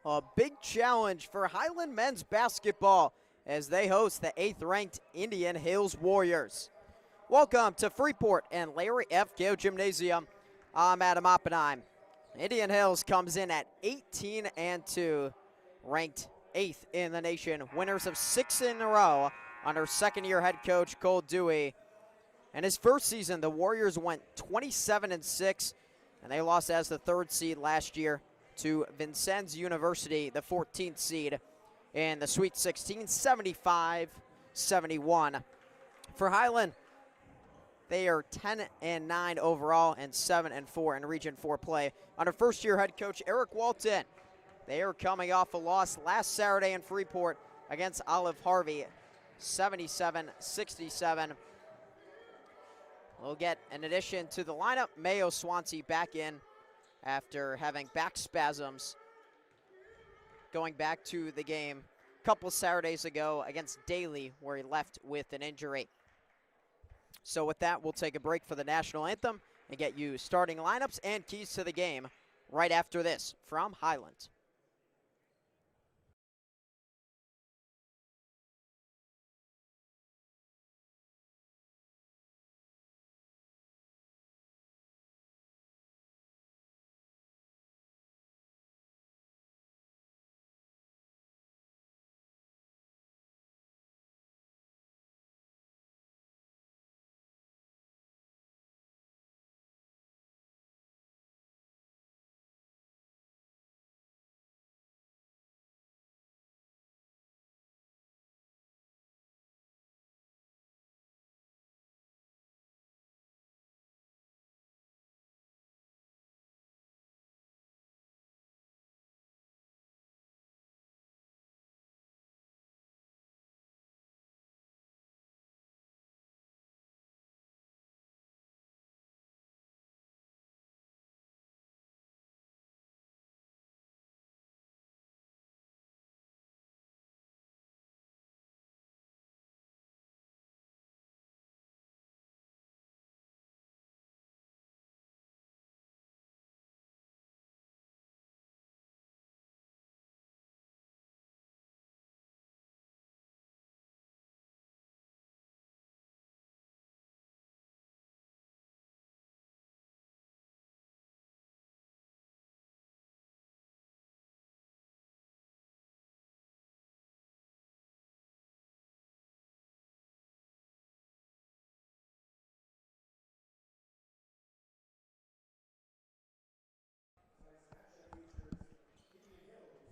A big challenge for Highland men's basketball as they host the 8th-ranked Indian Hills Warriors. Welcome to Freeport and Larry F. Gale Gymnasium. I'm Adam Oppenheim. Indian Hills comes in at 18-2, ranked 8th in the nation, winners of 6 in a row under second-year head coach Cole Dewey. In his first season, the Warriors went 27-6, and they lost as the 3rd seed last year to Vincennes University, the 14th seed, in the Sweet 16, 75-71. For Highland, they are 10-9 overall and 7-4 in Region 4 play under first-year head coach Eric Walton. They are coming off a loss last Saturday in Freeport against Olive Harvey, 77-67. We'll get an addition to the lineup. Mayo Swansea back in after having back spasms going back to the game a couple Saturdays ago against Daly, where he left with an injury. So with that, we'll take a break for the national anthem and get you starting lineups and keys to the game right after this from Highland.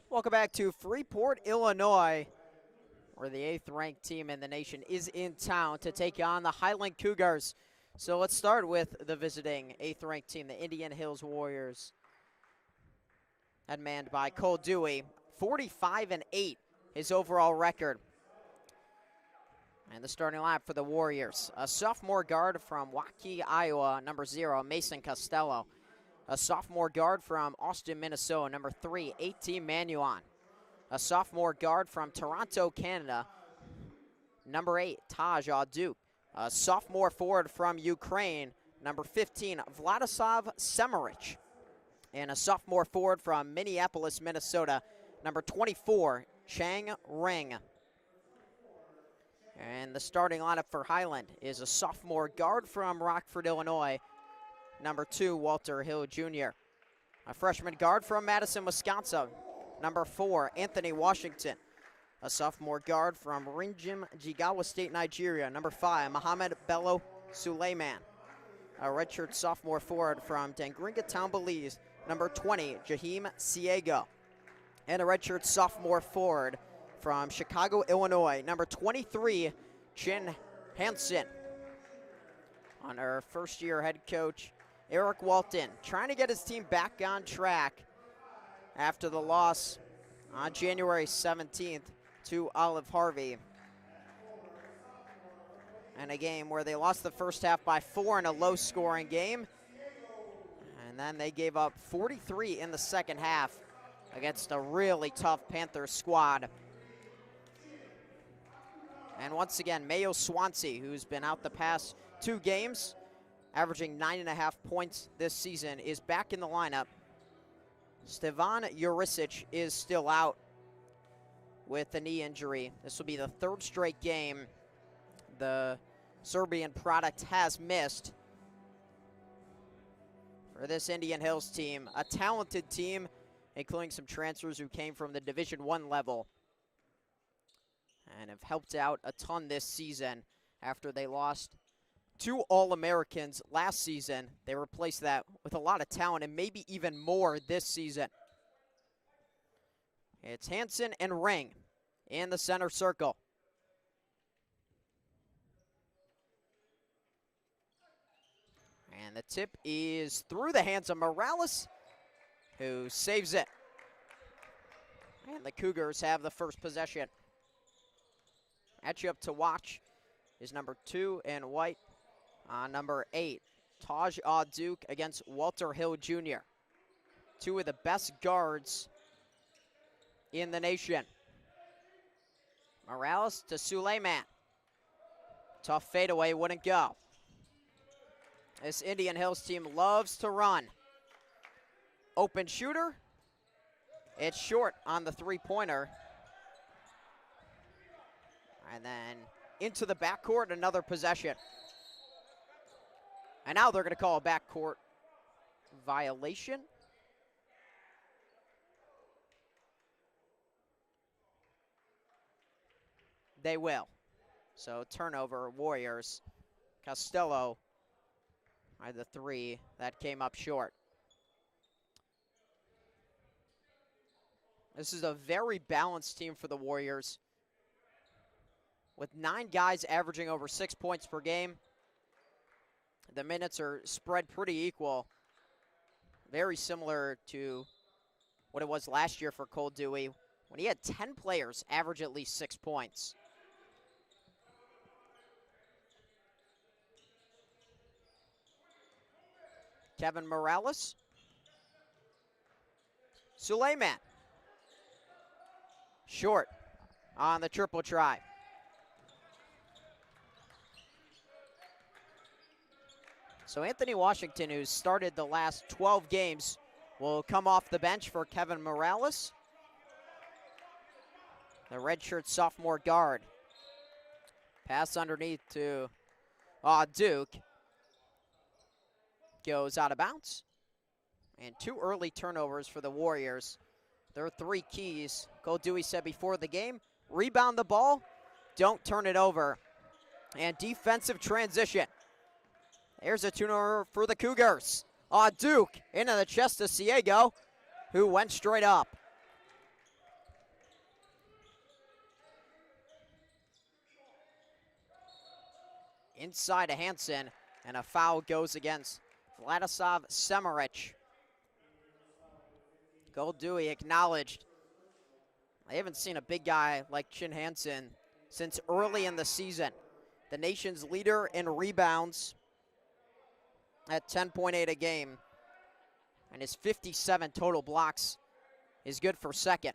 Welcome back to Freeport, Illinois, where the 8th-ranked team in the nation is in town to take on the Highland Cougars. So let's start with the visiting 8th-ranked team, the Indian Hills Warriors, manned by Cole Dewey. 45-8, his overall record. And the starting lineup for the Warriors: a sophomore guard from Waukee, Iowa, number 0, Mason Costello. A sophomore guard from Austin, Minnesota, number 3, A.T. Manuan. A sophomore guard from Toronto, Canada, number 8, Taj Adu. A sophomore forward from Ukraine, number 15, Vladislav Semerich. And a sophomore forward from Minneapolis, Minnesota, number 24, Chang Ring. And the starting lineup for Highland is a sophomore guard from Rockford, Illinois, number 2, Walter Hill Jr. A freshman guard from Madison, Wisconsin, number 4, Anthony Washington. A sophomore guard from Ringim Jigawa State, Nigeria, number 5, Mohamed Bello Suleiman. A redshirt sophomore forward from Dangringa Town, Belize, number 20, Jaheim Siego. And a redshirt sophomore forward from Chicago, Illinois, number 23, Chin Hansen. On our first-year head coach, Eric Walton, trying to get his team back on track after the loss on January 17th to Olive Harvey. And a game where they lost the first half by 4 in a low-scoring game. And then they gave up 43 in the second half against a really tough Panthers squad. And once again, Mayo Swansea, who's been out the past 2 games, averaging 9.5 points this season, is back in the lineup Stevan Jurisic is still out with a knee injury. This will be the third straight game the Serbian product has missed for this Indian Hills team. A talented team, including some transfers who came from the Division I level and have helped out a ton this season after they lost 2 All-Americans last season. They replaced that with a lot of talent and maybe even more this season. It's Hansen and Ring in the center circle. And the tip is through the hands of Morales, who saves it. And the Cougars have the first possession. Matchup to watch is number 2 in white, number 8, Taj Duke against Walter Hill Jr. 2 of the best guards in the nation. Morales to Suleiman. Tough fadeaway, wouldn't go. This Indian Hills team loves to run. Open shooter. It's short on the three-pointer. And then into the backcourt, another possession. And now they're going to call a backcourt violation. They will. So turnover, Warriors. Costello by the 3. That came up short. This is a very balanced team for the Warriors, with 9 guys averaging over 6 points per game. The minutes are spread pretty equal. Very similar to what it was last year for Cole Dewey, when he had 10 players average at least 6 points. Kevin Morales. Suleiman. Short on the triple try. So Anthony Washington, who's started the last 12 games, will come off the bench for Kevin Morales, the redshirt sophomore guard. Pass underneath to Duke. Goes out of bounds. And 2 early turnovers for the Warriors. There are 3 keys. Cole Dewey said before the game, rebound the ball, don't turn it over. And defensive transition. There's a turnover for the Cougars. Duke into the chest of Ciego, who went straight up. Inside to Hansen, and a foul goes against Vladislav Semerich. Cole Dewey acknowledged. I haven't seen a big guy like Chin Hansen since early in the season. The nation's leader in rebounds at 10.8 a game. And his 57 total blocks is good for second.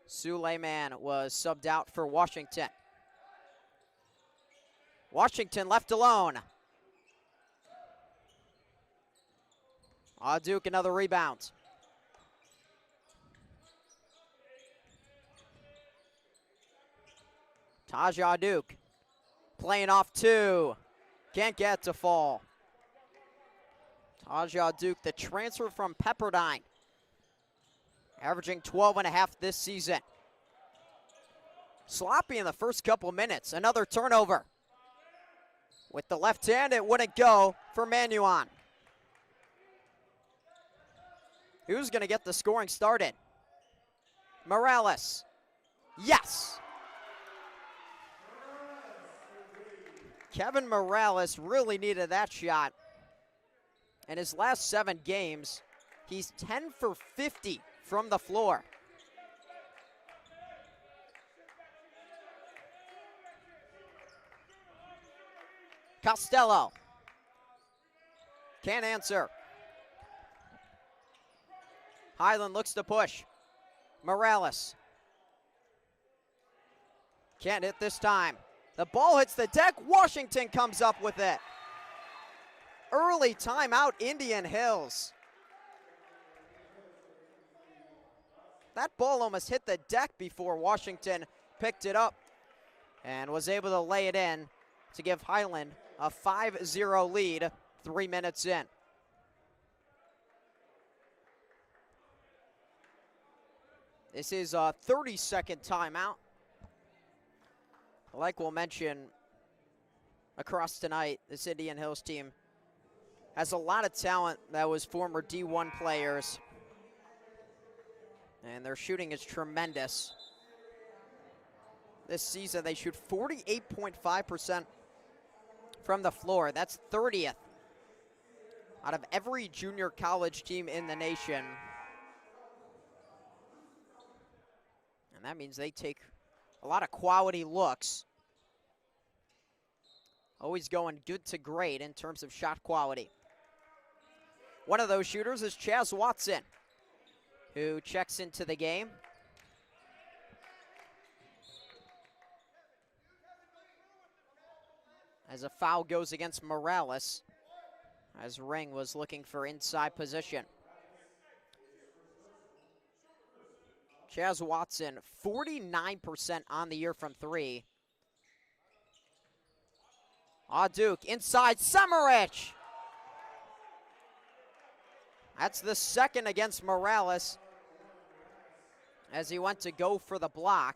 Suleiman was subbed out for Washington. Washington left alone. Duke, another rebound. Taj Duke playing off 2. Can't get to fall. Taj Duke, the transfer from Pepperdine, averaging 12.5 this season. Sloppy in the first couple minutes. Another turnover. With the left hand, it wouldn't go for Manuan. Who's going to get the scoring started? Morales. Yes. Kevin Morales really needed that shot. In his last 7 games, he's 10 for 50 from the floor. Costello. Can't answer. Highland looks to push. Morales. Can't hit this time. The ball hits the deck. Washington comes up with it. Early timeout, Indian Hills. That ball almost hit the deck before Washington picked it up and was able to lay it in to give Highland a 5-0 lead 3 minutes in. This is a 30-second timeout. Like we'll mention across tonight, this Indian Hills team has a lot of talent that was former D1 players, and their shooting is tremendous. This season, they shoot 48.5% from the floor. That's 30th out of every junior college team in the nation. And that means they take a lot of quality looks. Always going good to great in terms of shot quality. One of those shooters is Chaz Watson, who checks into the game. As a foul goes against Morales, as Ring was looking for inside position. Chaz Watson, 49% on the year from three. Duke inside, Semerich. That's the second against Morales as he went to go for the block.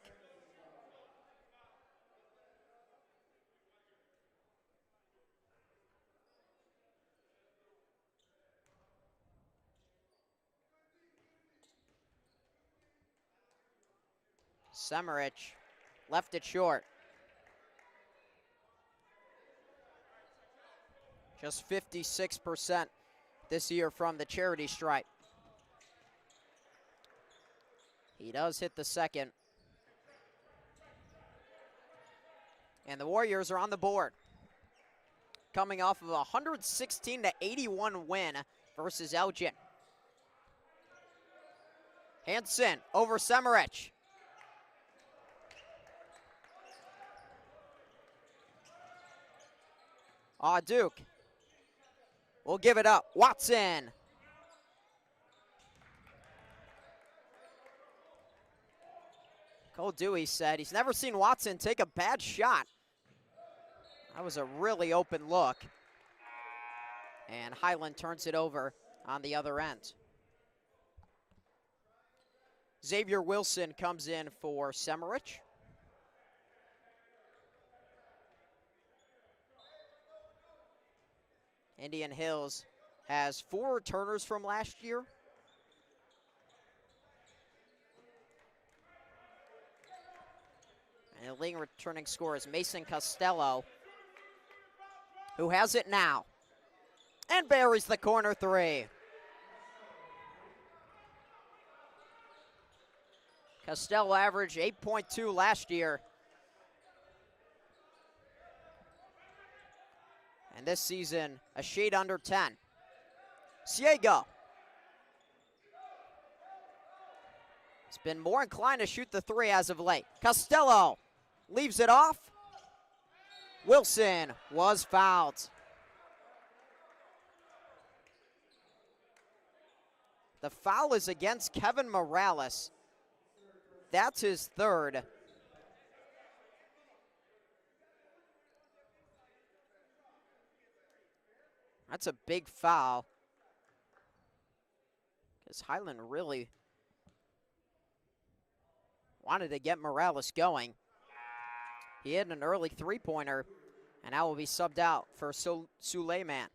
Semerich left it short. Just 56% this year from the charity stripe. He does hit the second. And the Warriors are on the board, coming off of a 116-81 win versus Elgin. Hansen over Semerich. Duke will give it up. Watson. Cole Dewey said he's never seen Watson take a bad shot. That was a really open look. And Highland turns it over on the other end. Xavier Wilson comes in for Semerich. Indian Hills has 4 returners from last year. And the leading returning scorer is Mason Costello, who has it now and buries the corner three. Costello averaged 8.2 last year. And this season, a shade under 10. Ciego. He's been more inclined to shoot the three as of late. Costello leaves it off. Wilson was fouled. The foul is against Kevin Morales. That's his third. That's a big foul, because Highland really wanted to get Morales going. He hit an early three-pointer, and now will be subbed out for Suleiman.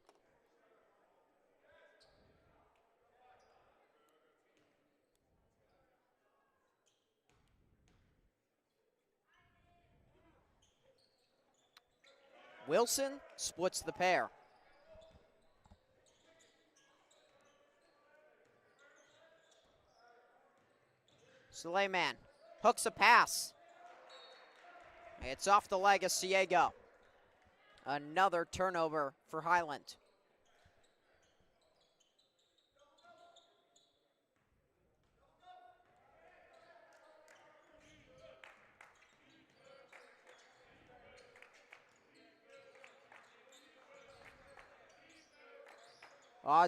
Wilson splits the pair. Suleiman hooks a pass. It's off the leg of Ciego. Another turnover for Highland.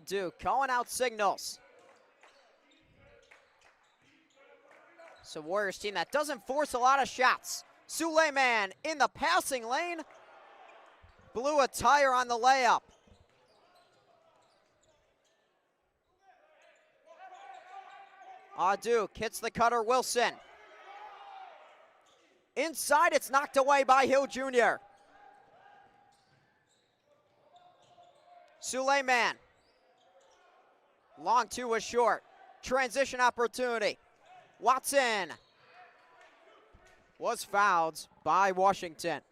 Duke calling out signals. It's a Warriors team that doesn't force a lot of shots. Suleiman in the passing lane. Blew a tire on the layup. Duke hits the cutter, Wilson. Inside, it's knocked away by Hill Jr. Suleiman. Long two was short. Transition opportunity. Watson was fouled by Washington.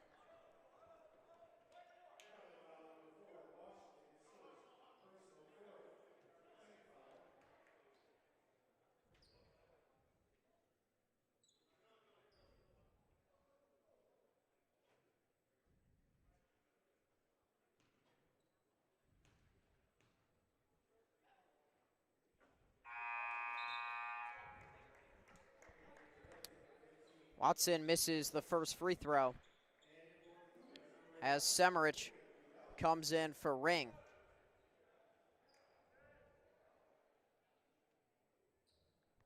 Watson misses the first free throw as Semerich comes in for Ring.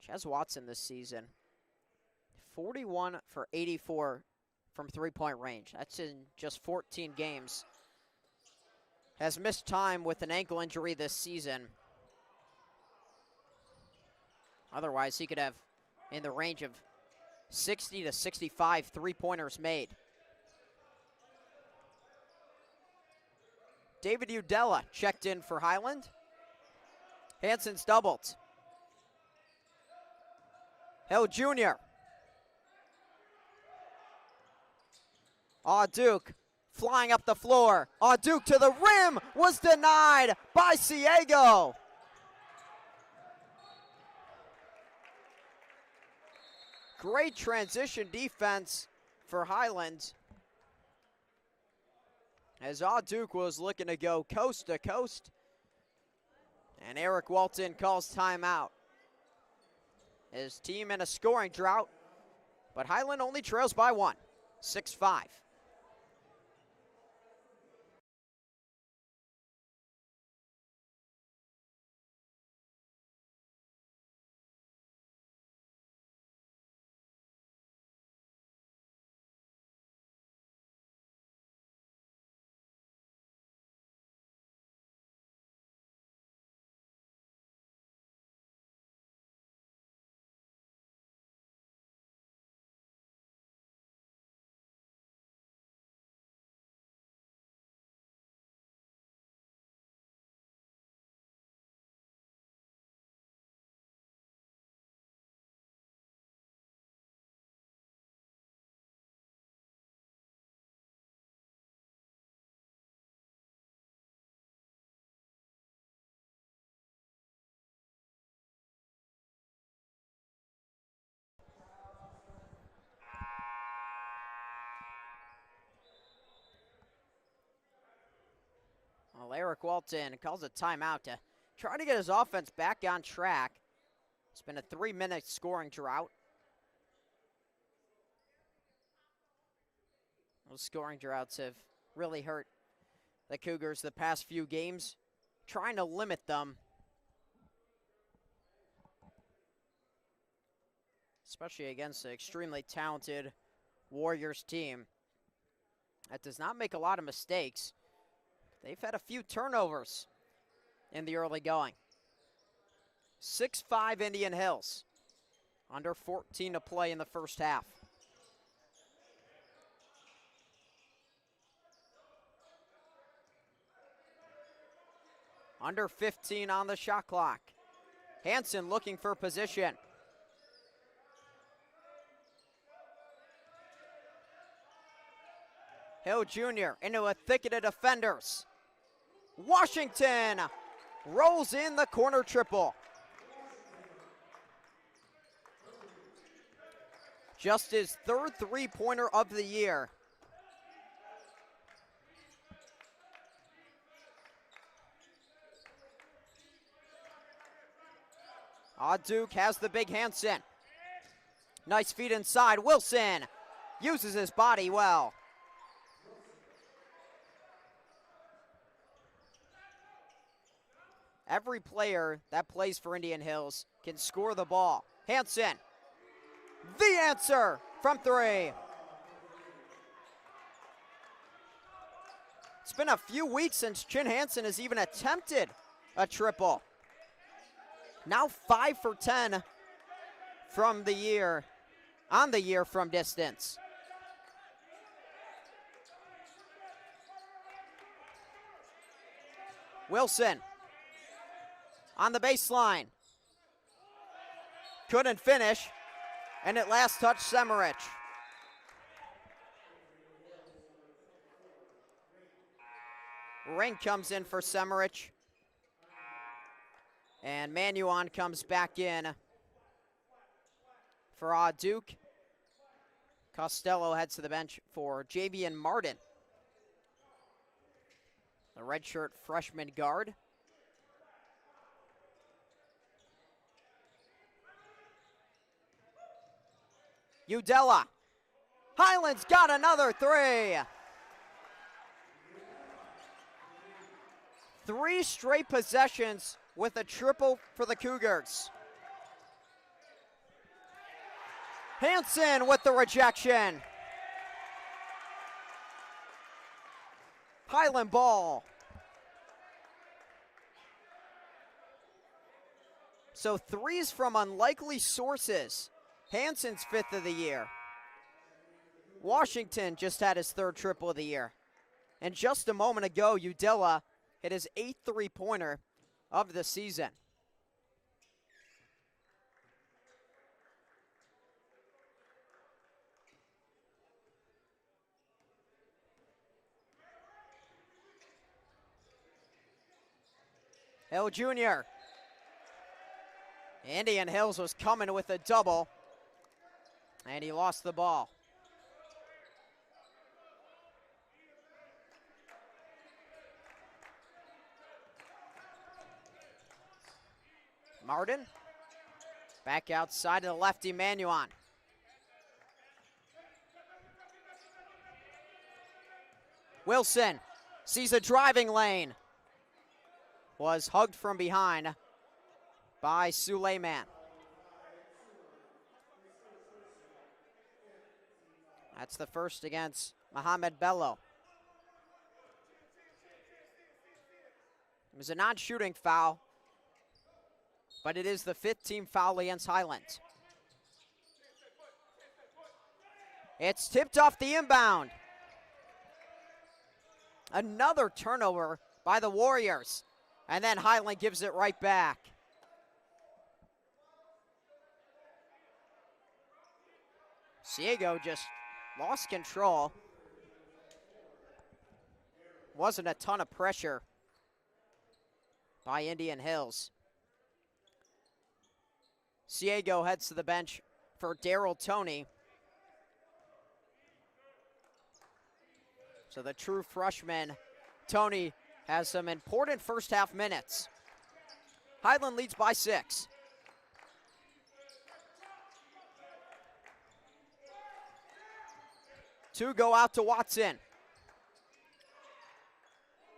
Chaz Watson this season, 41 for 84 from three-point range. That's in just 14 games. Has missed time with an ankle injury this season. Otherwise, he could have in the range of 60 to 65 three-pointers made. David Udella checked in for Highland. Hanson's doubled. Hill Jr. Duke flying up the floor. Duke to the rim was denied by Ciego. Great transition defense for Highland, as Duke was looking to go coast to coast, and Eric Walton calls timeout. His team in a scoring drought, but Highland only trails by one, 6-5. Well, Eric Walton calls a timeout to try to get his offense back on track. It's been a 3-minute scoring drought. Those scoring droughts have really hurt the Cougars the past few games, trying to limit them, especially against an extremely talented Warriors team that does not make a lot of mistakes. They've had a few turnovers in the early going. 6-5 Indian Hills. Under 14 to play in the first half. Under 15 on the shot clock. Hanson looking for position. Hill Jr. into a thicket of defenders. Washington rolls in the corner triple. Just his third three-pointer of the year. Duke has the big Hanson. Nice feed inside. Wilson uses his body well. Every player that plays for Indian Hills can score the ball. Hanson The answer from three. It's been a few weeks since Chin Hansen has even attempted a triple. Now 5 for 10 from the year, on the year from distance. Wilson on the baseline. Couldn't finish, and it last touched Semirich. Ring comes in for Semirich. And Manuon comes back in for Duke. Costello heads to the bench for Javian Martin, the redshirt freshman guard. Udella. Highland's got another three. 3 straight possessions with a triple for the Cougars. Hansen with the rejection. Highland ball. So threes from unlikely sources. Hansen's 5th of the year. Washington just had his 3rd triple of the year. And just a moment ago, Udella hit his 8th three-pointer of the season. Hill Jr. Indian Hills was coming with a double, and he lost the ball. Martin, back outside to the lefty, Manuon. Wilson sees a driving lane. Was hugged from behind by Suleiman. That's the first against Mohamed Bello. It was a non-shooting foul, but it is the 5th team foul against Highland. It's tipped off the inbound. Another turnover by the Warriors, and then Highland gives it right back. Ciego just lost control. Wasn't a ton of pressure by Indian Hills. Ciego heads to the bench for Daryl Toney. So the true freshman, Toney, has some important first half minutes. Highland leads by 6. Two go out to Watson.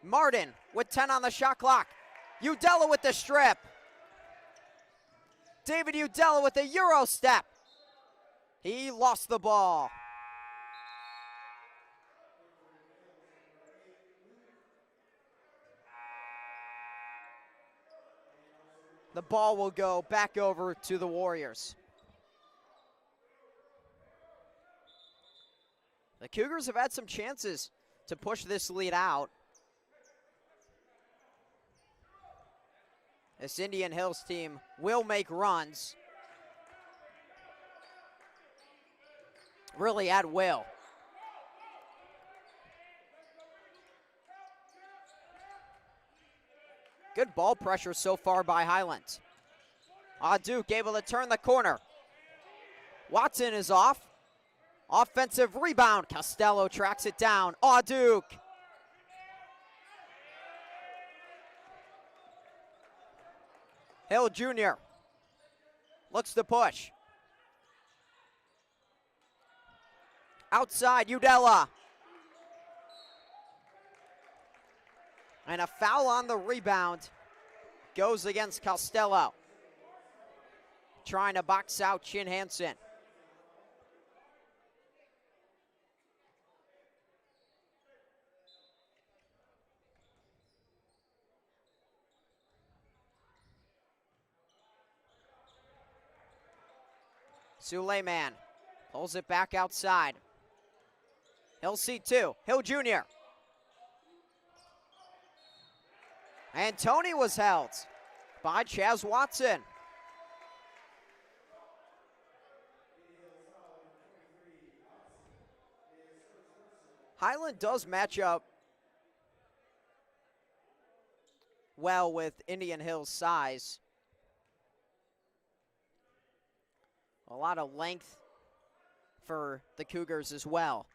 Martin with 10 on the shot clock. Udella with the strip. David Udella with a Euro step. He lost the ball. The ball will go back over to the Warriors. The Cougars have had some chances to push this lead out. This Indian Hills team will make runs. Really at will. Good ball pressure so far by Highland. Duke able to turn the corner. Watson is off. Offensive rebound. Costello tracks it down. Duke. Hill Jr. looks to push. Outside, Udella. And a foul on the rebound goes against Costello. Trying to box out Chin Hansen. Suleiman pulls it back outside. He'll see two. Hill Jr. And Tony was held by Chaz Watson. Highland does match up well with Indian Hill's size. A lot of length for the Cougars as well.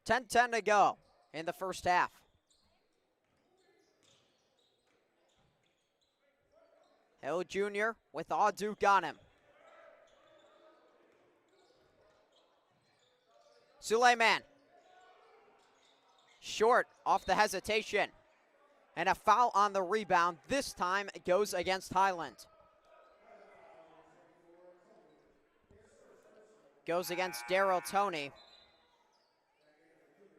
10-10 to go in the first half. Hill Jr. with Duke on him. Suleiman. Short off the hesitation. And a foul on the rebound. This time it goes against Highland. Goes against Daryl Tony.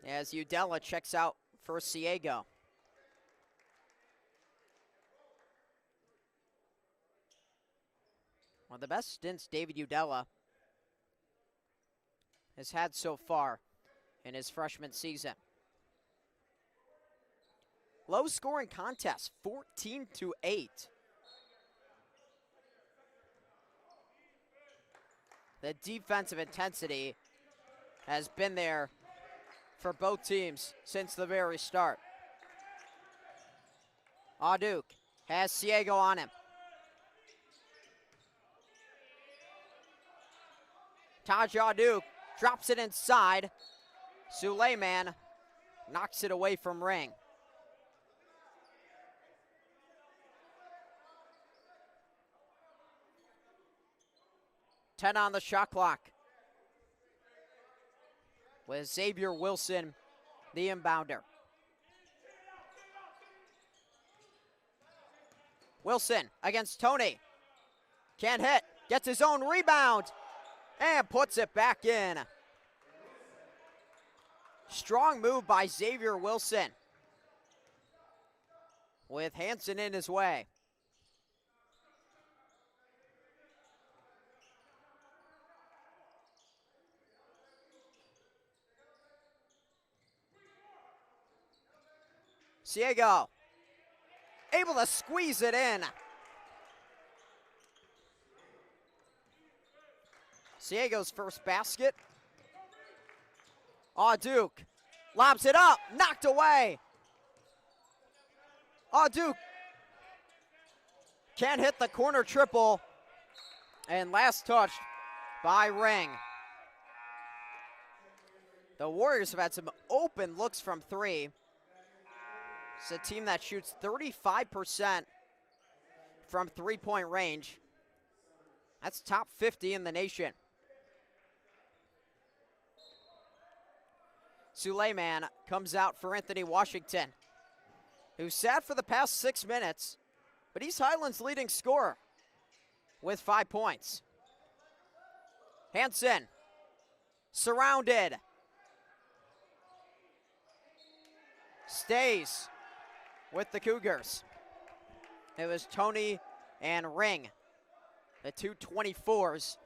As Udella checks out for Ciego. One of the best stints David Udella has had so far in his freshman season. Low scoring contest, 14-8. The defensive intensity has been there for both teams since the very start. Duke has Ciego on him. Taj Duke drops it inside. Suleiman knocks it away from Ring. Ten on the shot clock. With Xavier Wilson, the inbounder. Wilson against Tony. Can't hit. Gets his own rebound. And puts it back in. Strong move by Xavier Wilson. With Hansen in his way. Ciego able to squeeze it in. Ciego's first basket. Duke lobs it up, knocked away. Duke can't hit the corner triple. And last touched by Ring. The Warriors have had some open looks from three. It's a team that shoots 35% from three-point range. That's top 50 in the nation. Suleiman comes out for Anthony Washington, who sat for the past 6 minutes, but he's Highland's leading scorer with 5 points. Hansen, surrounded. Stays with the Cougars. It was Tony and Ring, the two 24s,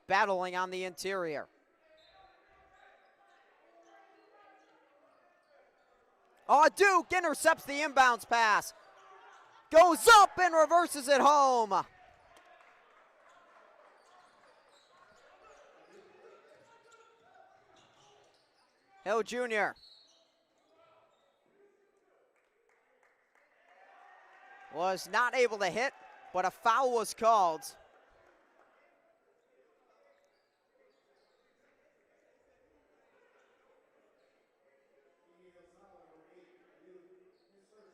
battling on the interior. Duke intercepts the inbounds pass. Goes up and reverses it home. Hill Jr. was not able to hit, but a foul was called.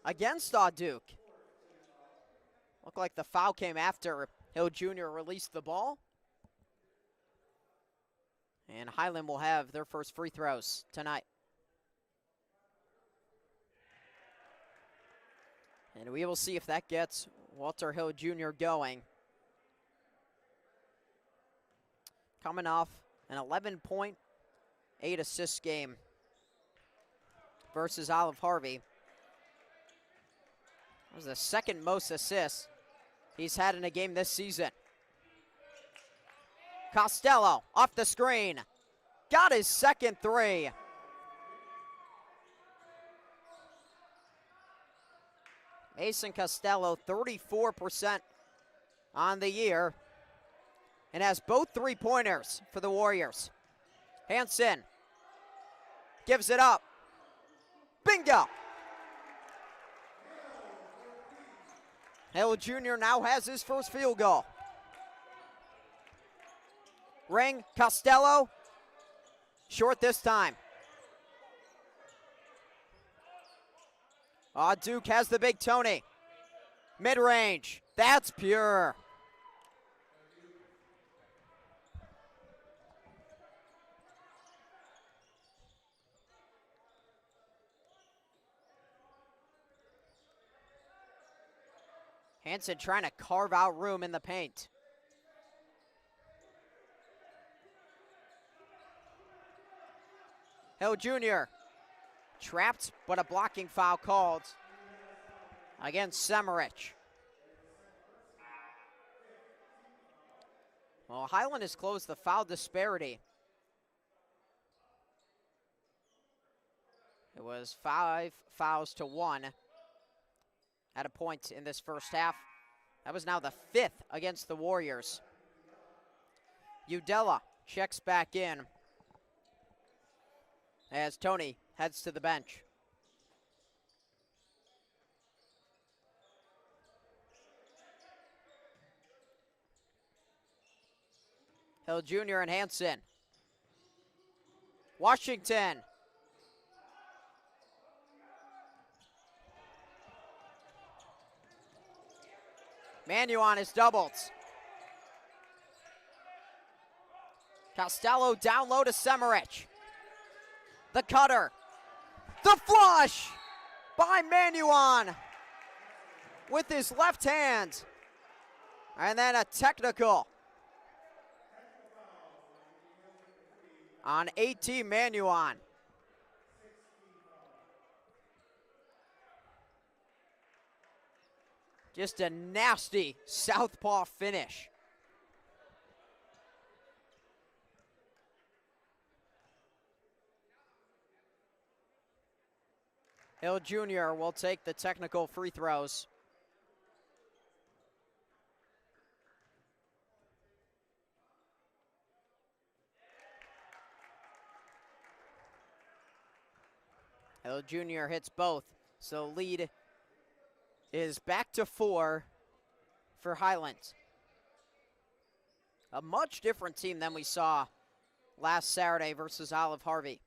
Against Duke. Looked like the foul came after Hill Jr. released the ball. And Highland will have their first free throws tonight. And we will see if that gets Walter Hill Jr. going. Coming off an 11-point, 8-assist game versus Olive Harvey. That was the second most assists he's had in a game this season. Costello off the screen. Got his second three. Mason Costello, 34% on the year, and has both three-pointers for the Warriors. Hansen gives it up. Bingo! Hill Jr. now has his first field goal. Ring, Costello, short this time. Duke has the big Tony. Mid-range, that's pure. Hansen trying to carve out room in the paint. Hill Jr. trapped, but a blocking foul called against Semerich. Well, Highland has closed the foul disparity. It was 5 fouls to 1 at a point in this first half. That was now the 5th against the Warriors. Udella checks back in as Tony heads to the bench. Hill Jr. and Hansen. Washington. Manuon is doubled. Costello down low to Semerich. The cutter. The flush by Manuon with his left hand. And then a technical on AT Manuon. Just a nasty southpaw finish. Hill Jr. will take the technical free throws. Hill Jr. hits both, so lead is back to 4 for Highland. A much different team than we saw last Saturday versus Olive Harvey.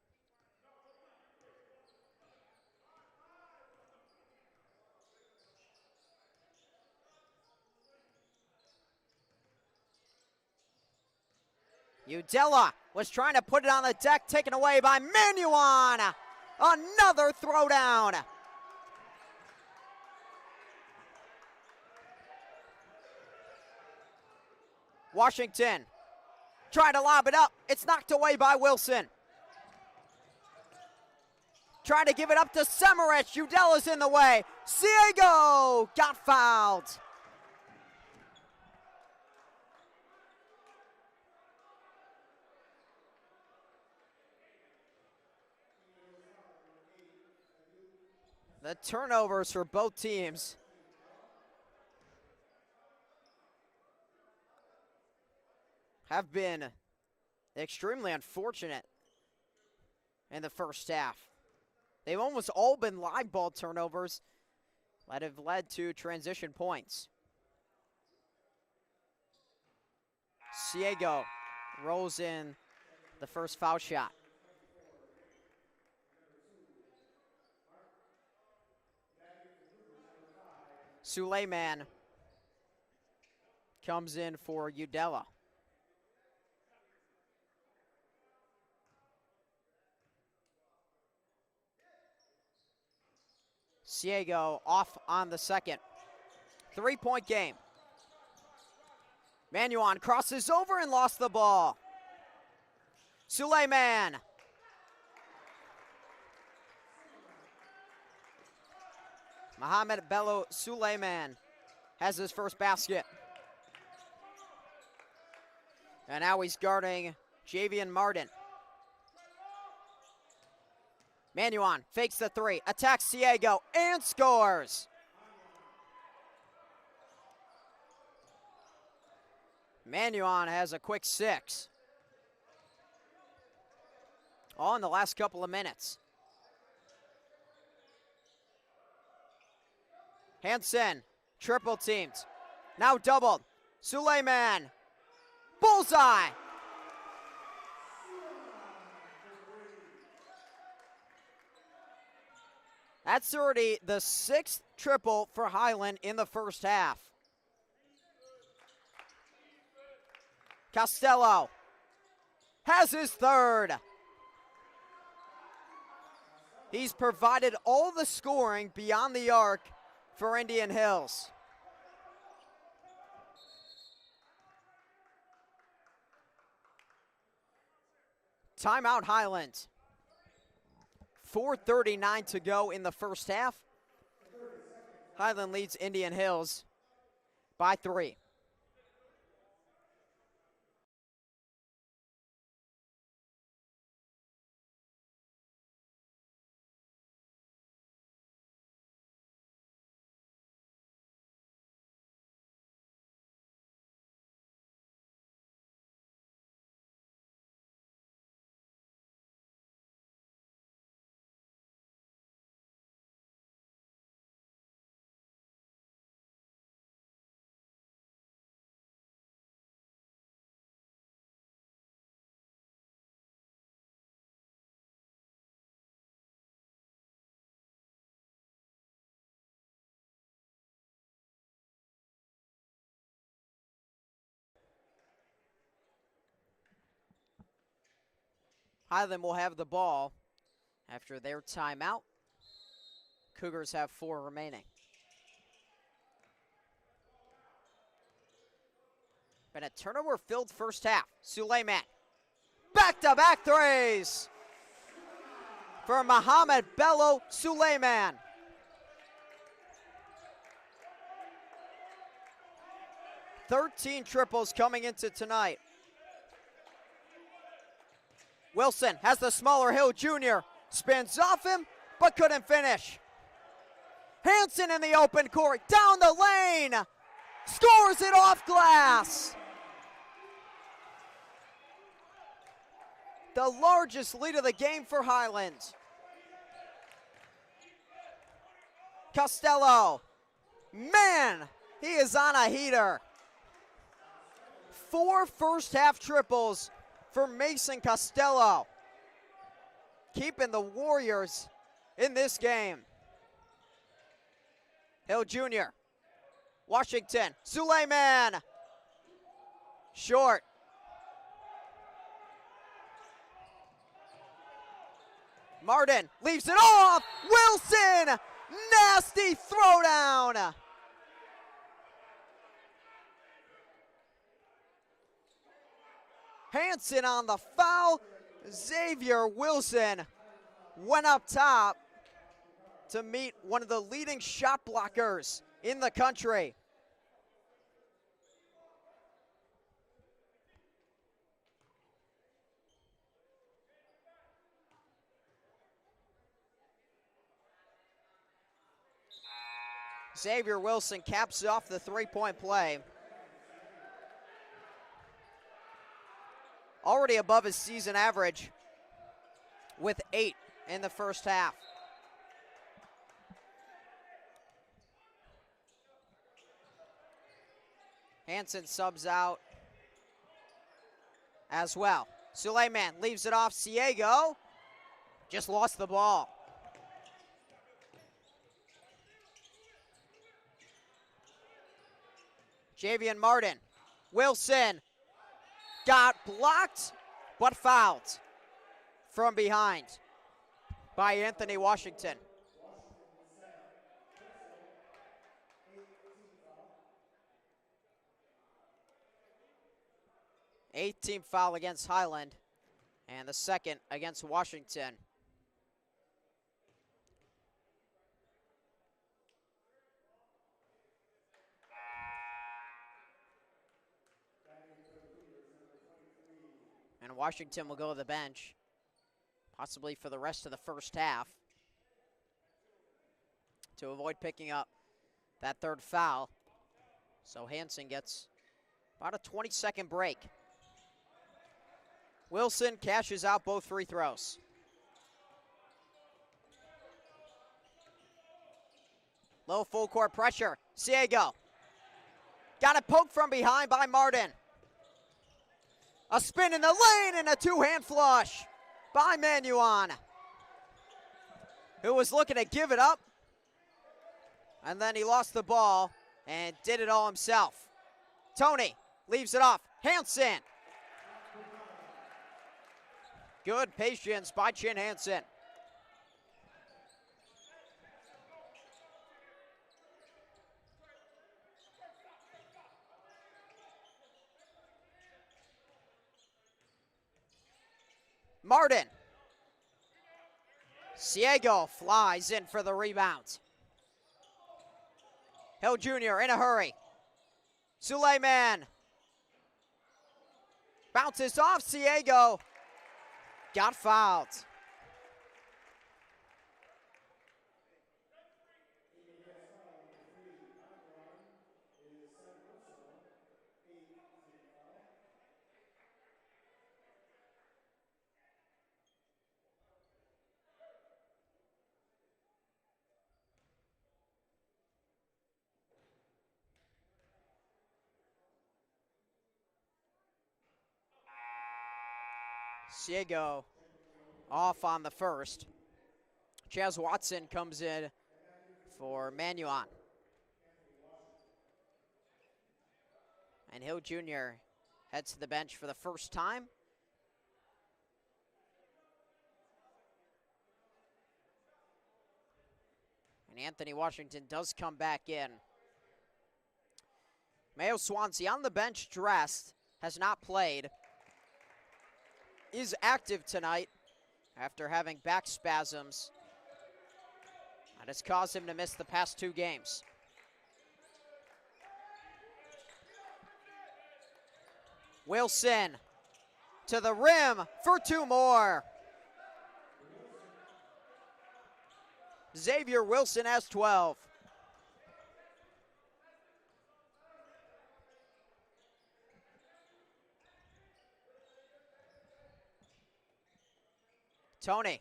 Udella was trying to put it on the deck, taken away by Manuon. Another throwdown. Washington trying to lob it up. It's knocked away by Wilson. Trying to give it up to Semerich. Udella's in the way. Ciego got fouled. The turnovers for both teams have been extremely unfortunate in the first half. They've almost all been live ball turnovers that have led to transition points. Ciego rolls in the first foul shot. Suleiman comes in for Udella. Ciego off on the second. 3-point game. Manuon crosses over and lost the ball. Suleiman. Mohamed Bello Suleiman has his first basket. And now he's guarding Javian Martin. Manuon fakes the three, attacks Ciego, and scores. Manuon has a quick 6. All in the last couple of minutes. Hansen, triple teamed. Now doubled. Suleiman, bullseye. That's already the 6th triple for Highland in the first half. Costello has his 3rd. He's provided all the scoring beyond the arc for Indian Hills. Timeout Highland. 4:39 to go in the first half. Highland leads Indian Hills by 3. Highland will have the ball after their timeout. Cougars have 4 remaining. Been a turnover-filled first half. Suleiman, back-to-back threes for Mohamed Bello Suleiman. Thirteen triples coming into tonight. Wilson has the smaller Hill Jr. Spins off him, but couldn't finish. Hansen in the open court, down the lane. Scores it off glass. The largest lead of the game for Highland. Costello. Man, he is on a heater. 4 first-half triples for Mason Costello, keeping the Warriors in this game. Hill Jr., Washington, Suleiman, short. Martin leaves it off, Wilson, nasty throwdown. Hansen on the foul. Xavier Wilson went up top to meet one of the leading shot blockers in the country. Xavier Wilson caps off the 3-point play. Already above his season average with 8 in the first half. Hansen subs out as well. Suleiman leaves it off Ciego. Just lost the ball. Javian Martin. Wilson got blocked, but fouled from behind by Anthony Washington. Eighth-team foul against Highland, and the second against Washington. And Washington will go to the bench, possibly for the rest of the first half, to avoid picking up that third foul. So Hansen gets about a 20-second break. Wilson cashes out both free throws. Low full court pressure. Ciego. Got it poked from behind by Martin. A spin in the lane and a two-hand flush by Manuan, who was looking to give it up. And then he lost the ball and did it all himself. Tony leaves it off. Hansen. Good patience by Chin Hansen. Martin. Ciego flies in for the rebound. Hill Jr. in a hurry. Suleiman. Bounces off Ciego. Got fouled. Ciego off on the first. Chaz Watson comes in for Manuan. And Hill Jr. heads to the bench for the first time. And Anthony Washington does come back in. Mayo Swansea on the bench, dressed, has not played. Is active tonight after having back spasms. That has caused him to miss the past 2 games. Wilson to the rim for 2 more. Xavier Wilson has 12. Tony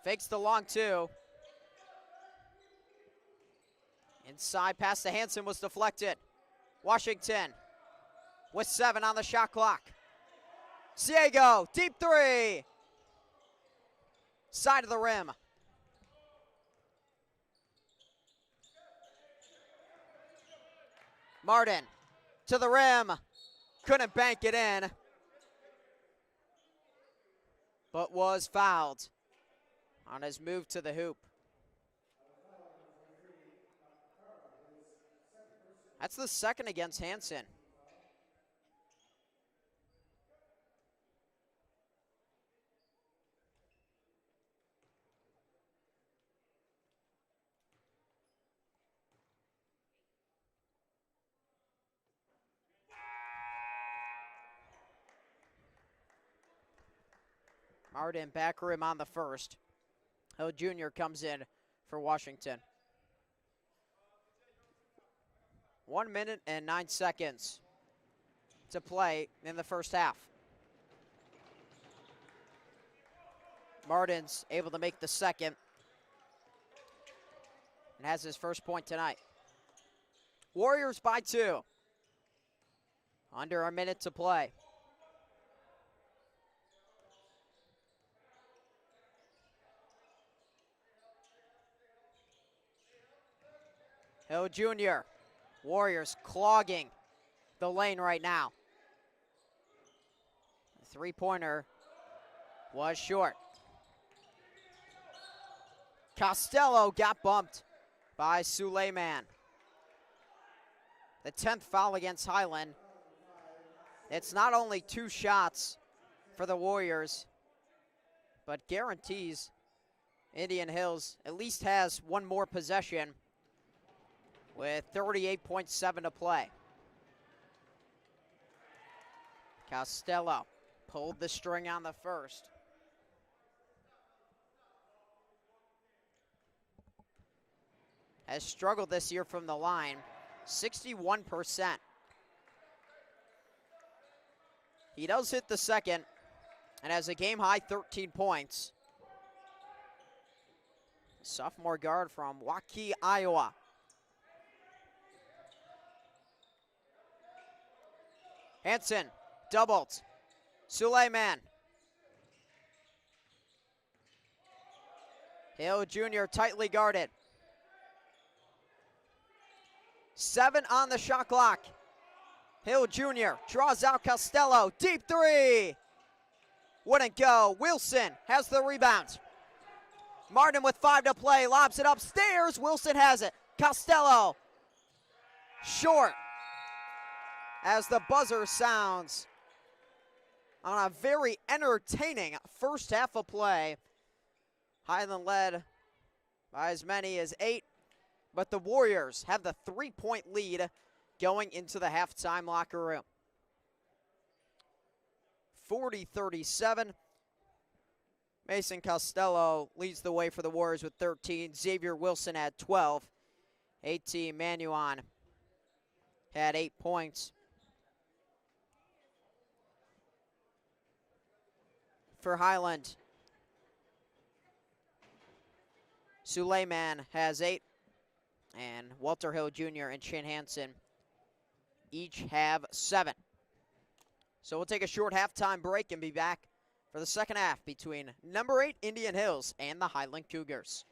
fakes the long 2. Inside pass to Hansen was deflected. Washington with 7 on the shot clock. Ciego, deep 3. Side of the rim. Martin to the rim. Couldn't bank it in, but was fouled on his move to the hoop. That's the second against Hansen. Martin back rim on the first. Hill Jr. comes in for Washington. 1 minute and 9 seconds to play in the first half. Martin's able to make the second and has his first point tonight. Warriors by 2. Under a minute to play. Hill Jr. Warriors clogging the lane right now. The 3-pointer was short. Costello got bumped by Suleiman. The 10th foul against Highland. It's not only 2 shots for the Warriors, but guarantees Indian Hills at least has 1 more possession with 38.7 to play. Costello pulled the string on the first. Has struggled this year from the line, 61%. He does hit the second and has a game-high 13 points. Sophomore guard from Waukee, Iowa. Hansen doubled. Suleiman. Hill Jr. tightly guarded. 7 on the shot clock. Hill Jr. draws out Costello. Deep three. Wouldn't go. Wilson has the rebound. Martin with 5 to play. Lobs it upstairs. Wilson has it. Costello. Short. As the buzzer sounds on a very entertaining first half of play. Highland led by as many as 8, but the Warriors have the 3-point lead going into the halftime locker room. 40-37. Mason Costello leads the way for the Warriors with 13. Xavier Wilson had 12. A.T. Manuon had 8 points. For Highland, Suleiman has 8, and Walter Hill Jr. and Chin Hansen each have 7. So we'll take a short halftime break and be back for the second half between number 8 Indian Hills and the Highland Cougars.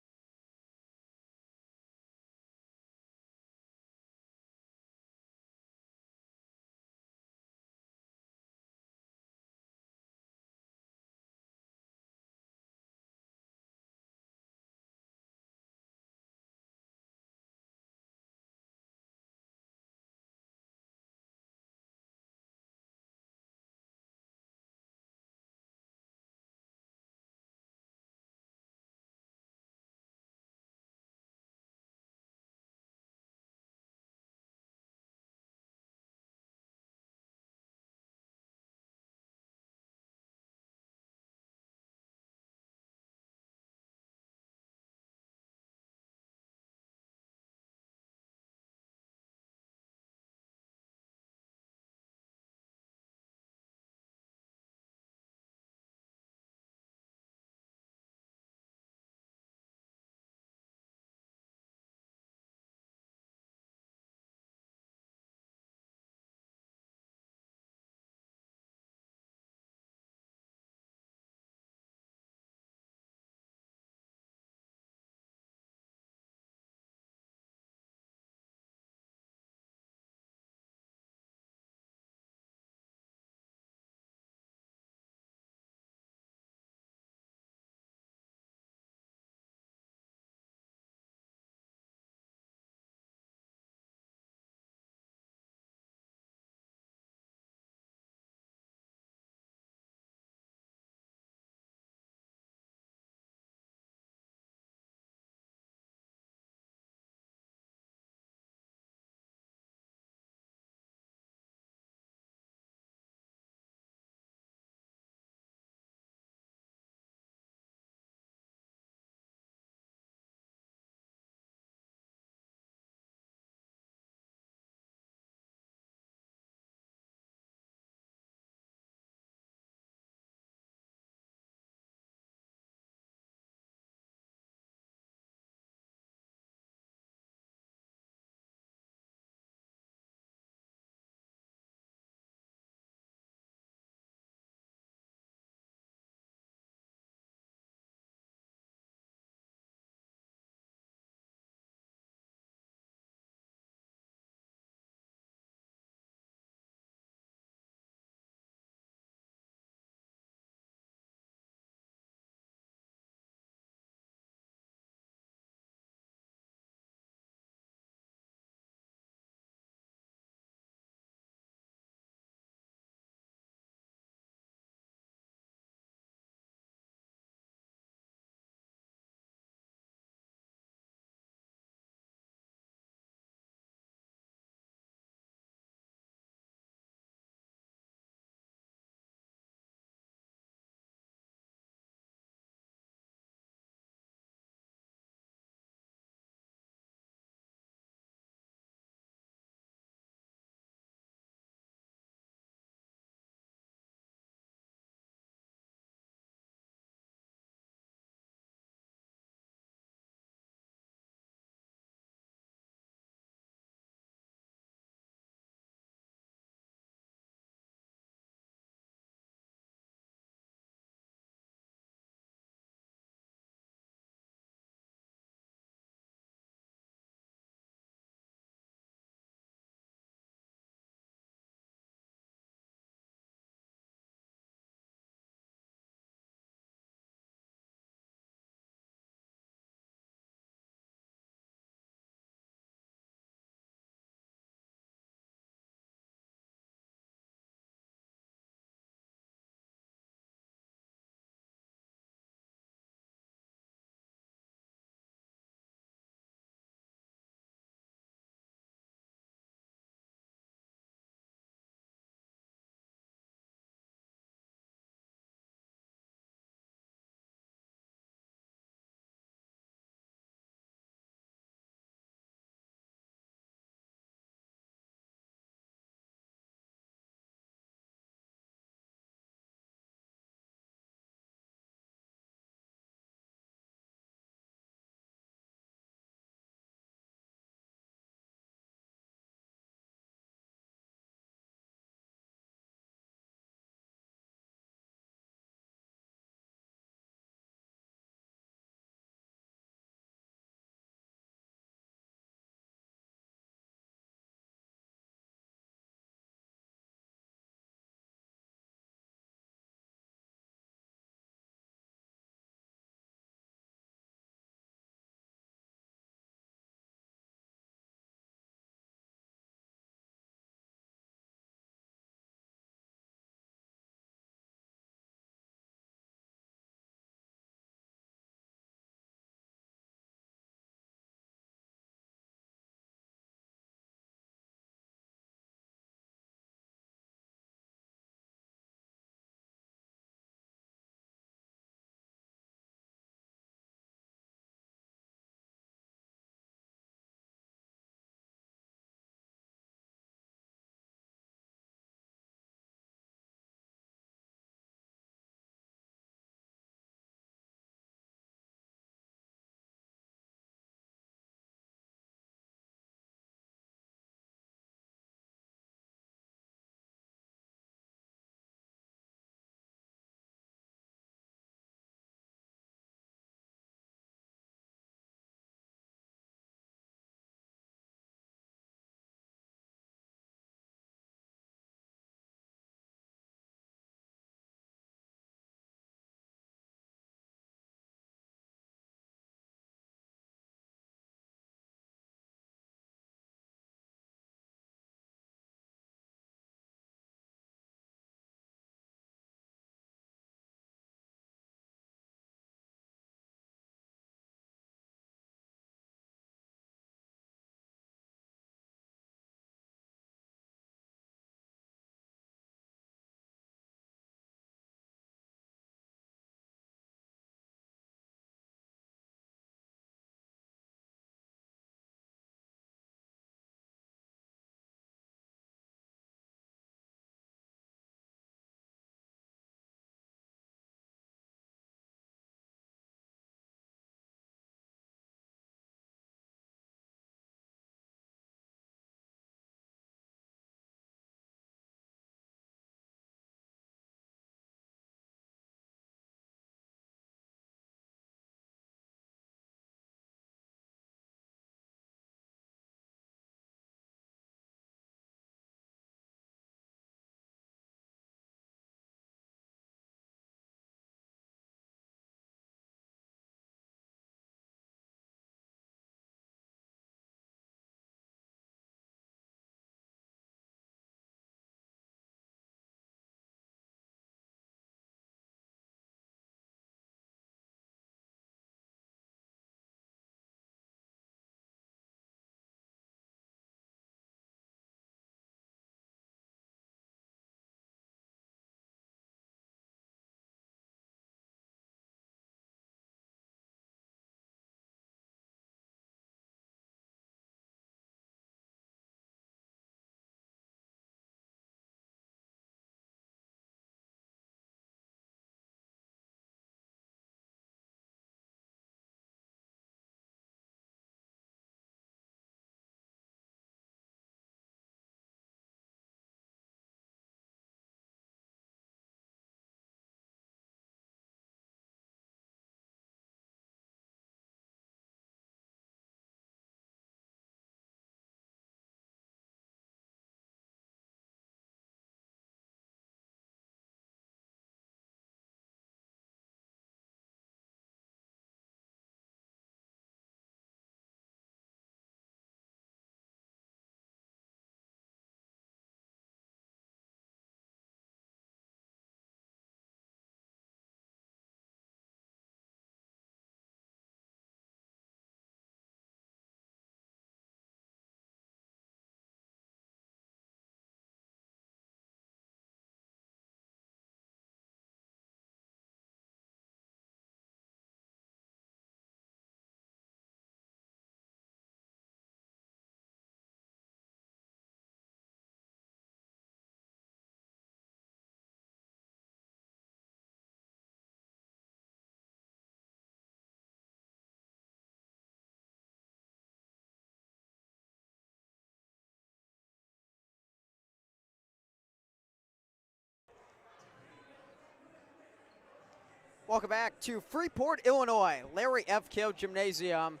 Welcome back to Freeport, Illinois, Larry F. Kill Gymnasium,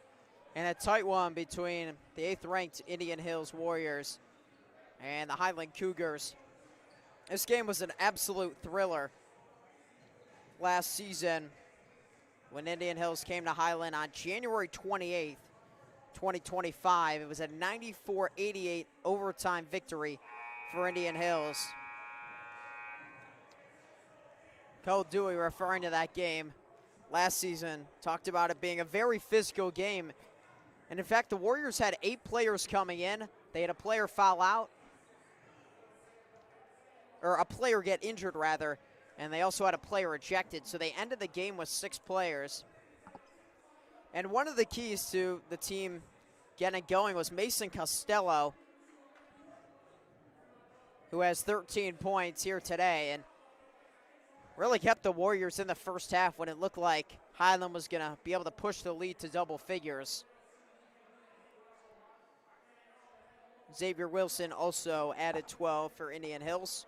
and a tight one between the 8th-ranked Indian Hills Warriors and the Highland Cougars. This game was an absolute thriller last season when Indian Hills came to Highland on January 28th, 2025. It was a 94-88 overtime victory for Indian Hills. Coach Dewey, referring to that game last season, talked about it being a very physical game. And in fact, the Warriors had 8 players coming in. They had a player foul out, or a player get injured rather, and they also had a player ejected. So they ended the game with 6 players. And one of the keys to the team getting going was Mason Costello, who has 13 points here today, and really kept the Warriors in the first half when it looked like Highland was going to be able to push the lead to double figures. Xavier Wilson also added 12 for Indian Hills.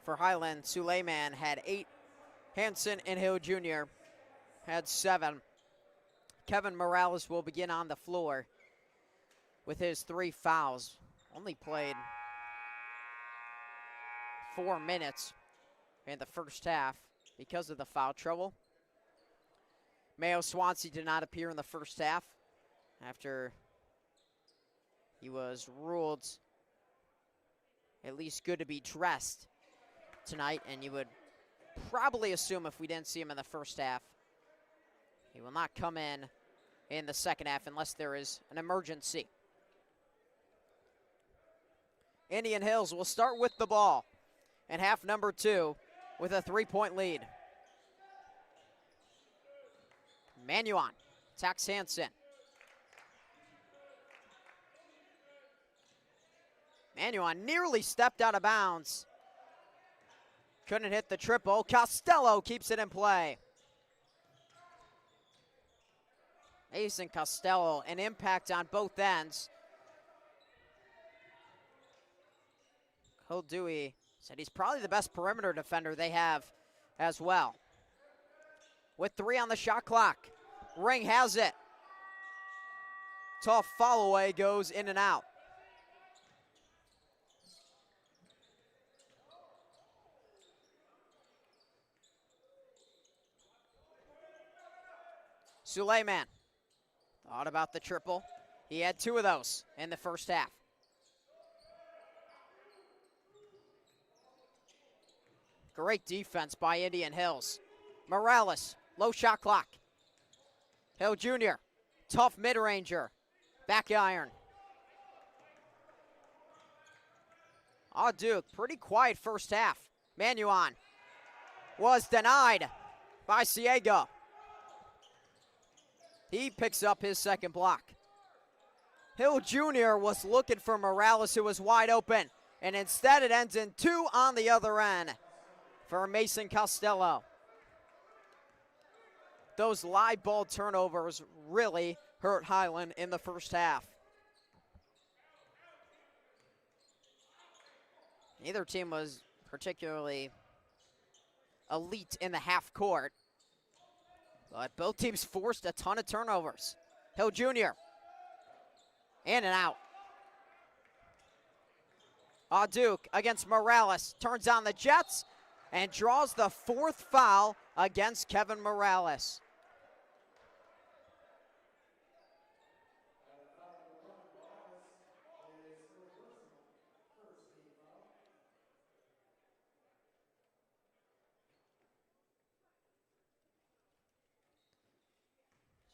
For Highland, Suleiman had 8. Hanson and Hill Jr. had 7. Kevin Morales will begin on the floor with his 3 fouls. Only played 4 minutes in the first half because of the foul trouble. Mayo Swansea did not appear in the first half after he was ruled at least good to be dressed tonight, and you would probably assume if we didn't see him in the first half, he will not come in the second half unless there is an emergency. Indian Hills will start with the ball in half number 2 with a 3-point lead. Manuan attacks Hanson. Manuan nearly stepped out of bounds. Couldn't hit the triple. Costello keeps it in play. Mason Costello, an impact on both ends. Cole Dewey said he's probably the best perimeter defender they have as well. With 3 on the shot clock, Ring has it. Tough follow away, goes in and out. Suleiman thought about the triple. He had 2 of those in the first half. Great defense by Indian Hills. Morales, low shot clock. Hill Jr., tough mid-ranger. Back iron. Duke, pretty quiet first half. Manuan was denied by Ciego. He picks up his second block. Hill Jr. was looking for Morales, who was wide open, and instead it ends in 2 on the other end for Mason Costello. Those live ball turnovers really hurt Highland in the first half. Neither team was particularly elite in the half court, but both teams forced a ton of turnovers. Hill Jr. in and out. Duke against Morales, turns on the Jets and draws the 4th foul against Kevin Morales.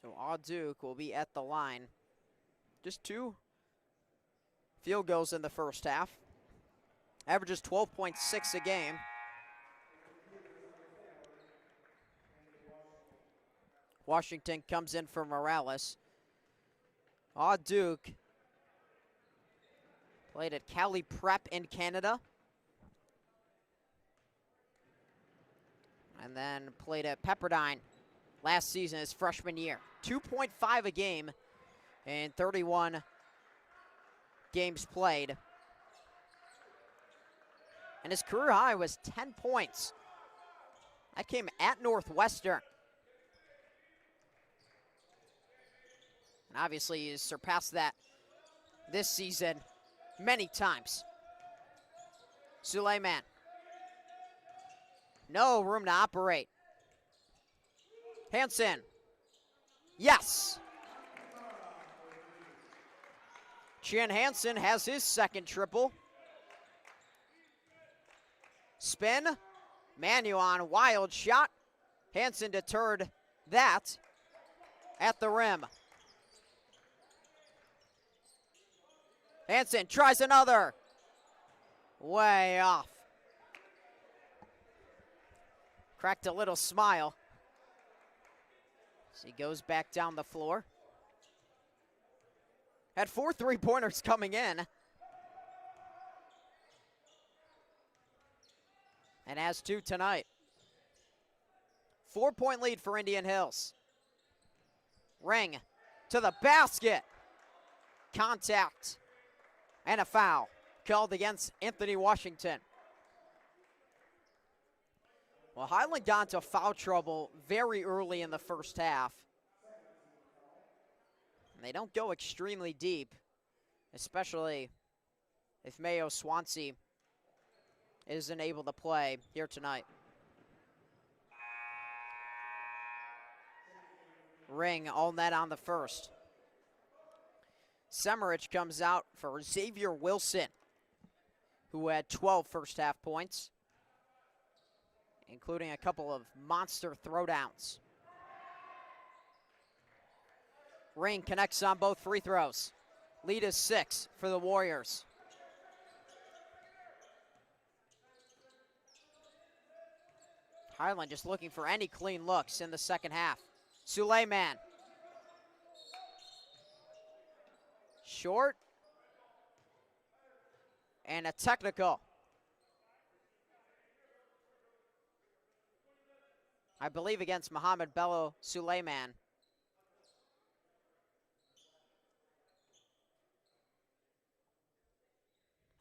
So Duke will be at the line. Just 2 field goals in the first half. Averages 12.6 a game. Washington comes in for Morales. Duke played at Cali Prep in Canada. And then played at Pepperdine last season, his freshman year. 2.5 a game in 31 games played. And his career high was 10 points That came at Northwestern. And obviously he's surpassed that this season many times. Suleiman. No room to operate. Hansen. Yes. Chin Hansen has his second triple. Spin. Manuon, wild shot. Hansen deterred that at the rim. Hansen tries another. Way off. Cracked a little smile as he goes back down the floor. Had 4 3-pointers coming in. And has 2 tonight. 4-point lead for Indian Hills. Ring to the basket. Contact and a foul called against Anthony Washington. Well, Highland got into foul trouble very early in the first half. And they don't go extremely deep, especially if Mayo Swansea isn't able to play here tonight. Ring all net on the first. Semerich comes out for Xavier Wilson, who had 12 first half points, including a couple of monster throwdowns. Ring connects on both free throws. Lead is 6 for the Warriors. Highland just looking for any clean looks in the second half. Suleiman. Short. And a technical. I believe against Mohamed Bello Suleiman.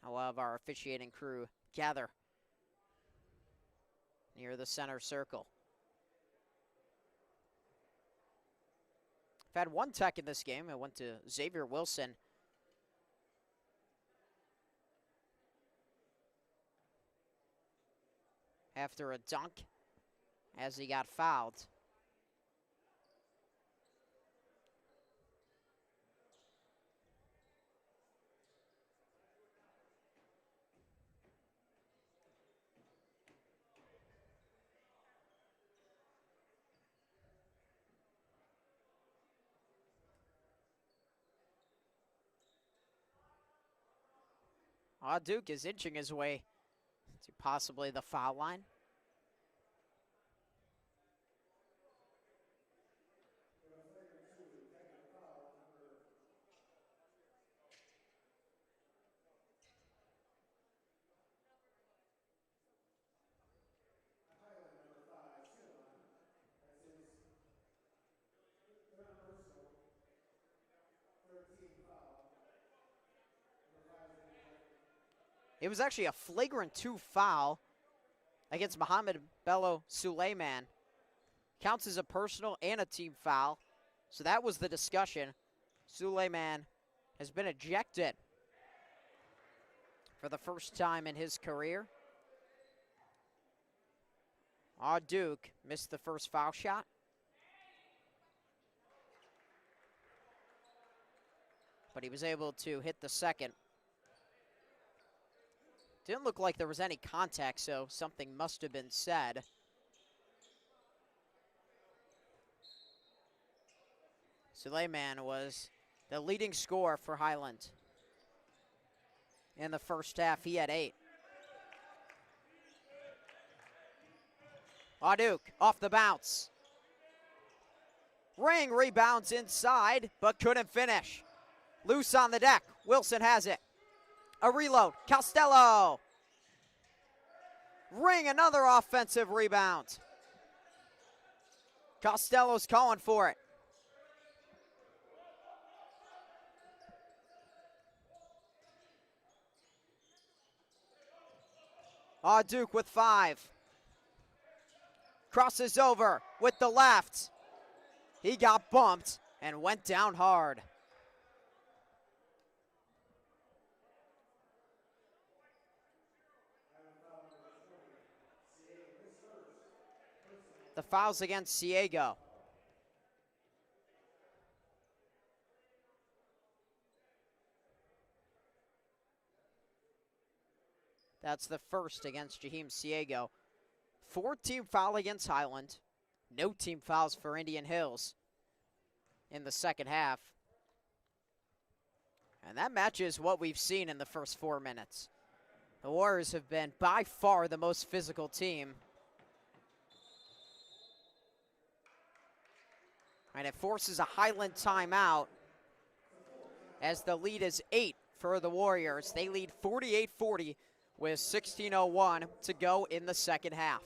I'll have our officiating crew gather near the center circle. I've had one tech in this game. It went to Xavier Wilson. After a dunk as he got fouled. Duke is inching his way to possibly the foul line. It was actually a flagrant 2 foul against Mohamed Bello Suleiman. Counts as a personal and a team foul. So that was the discussion. Suleiman has been ejected for the first time in his career. Duke missed the first foul shot. But he was able to hit the second. Didn't look like there was any contact, so something must have been said. Suleiman was the leading scorer for Highland. In the first half, he had 8. Duke off the bounce. Ring rebounds inside, but couldn't finish. Loose on the deck. Wilson has it. A reload. Costello. Ring another offensive rebound. Costello's calling for it. Duke with 5. Crosses over with the left. He got bumped and went down hard. The foul's against Ciego. That's the first against Jaheim Ciego. 4-team foul against Highland. No team fouls for Indian Hills in the second half. And that matches what we've seen in the first 4 minutes. The Warriors have been by far the most physical team. And it forces a Highland timeout as the lead is 8 for the Warriors. They lead 48-40 with 16:01 to go in the second half.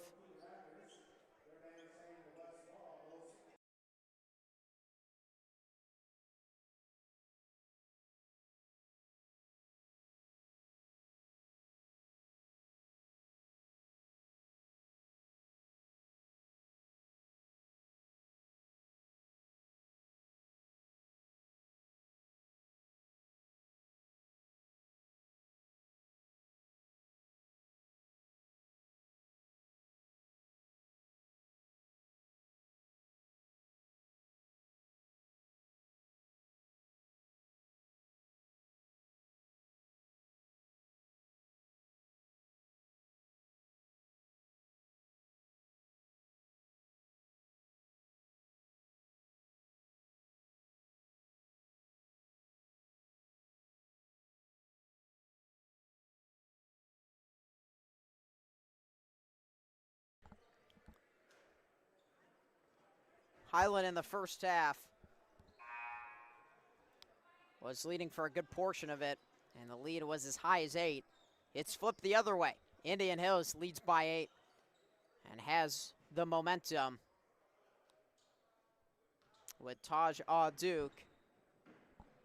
Highland in the first half was leading for a good portion of it, and the lead was as high as 8. It's flipped the other way. Indian Hills leads by 8 and has the momentum with Taj Duke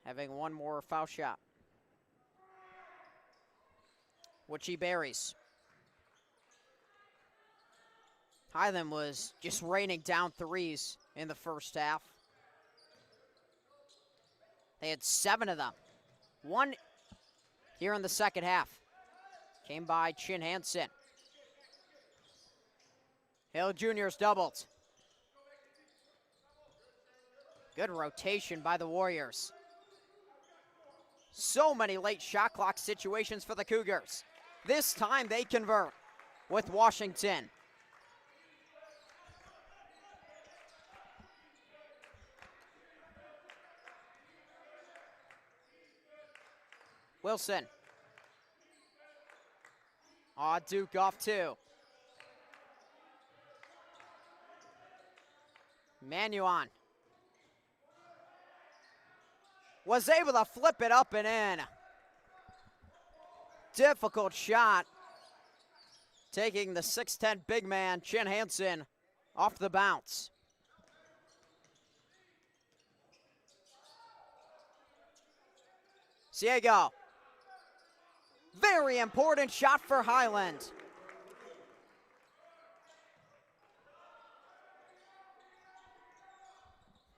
having one more foul shot, which he buries. Highland was just raining down threes in the first half. They had 7 of them. 1 here in the second half. Came by Chin Hansen. Hill Jr.'s doubled. Good rotation by the Warriors. So many late shot clock situations for the Cougars. This time they convert with Washington. Wilson. Duke off 2. Manuan was able to flip it up and in. Difficult shot. Taking the 6'10" big man, Chin Hansen, off the bounce. Ciego. Very important shot for Highland.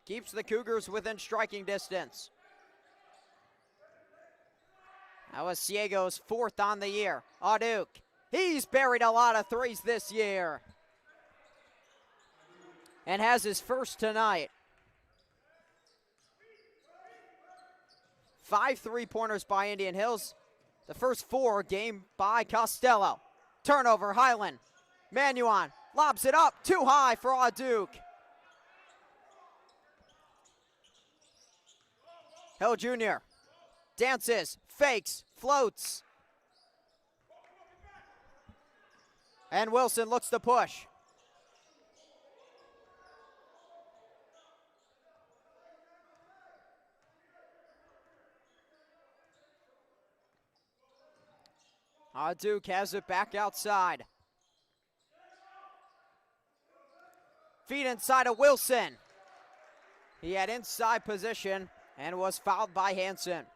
Keeps the Cougars within striking distance. That was Ciego's 4th on the year. Duke. He's buried a lot of threes this year and has his first tonight. 5 3-pointers by Indian Hills. The first 4 game by Costello. Turnover, Highland. Manuan lobs it up, too high for Duke. Hill Jr. dances, fakes, floats. And Wilson looks to push. Duke has it back outside. Feet inside of Wilson. He had inside position and was fouled by Hansen.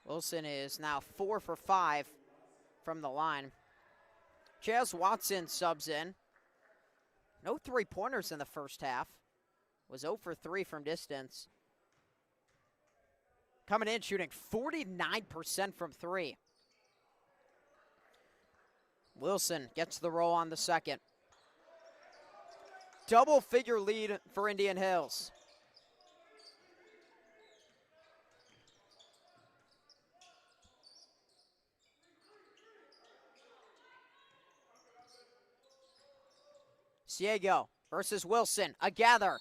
Wilson is now 4 for 5 from the line. Chaz Watson subs in. No three-pointers in the first half. Was 0 for 3 from distance. Coming in shooting 49% from 3. Wilson gets the roll on the second. Double-figure lead for Indian Hills. Ciego versus Wilson, a gather.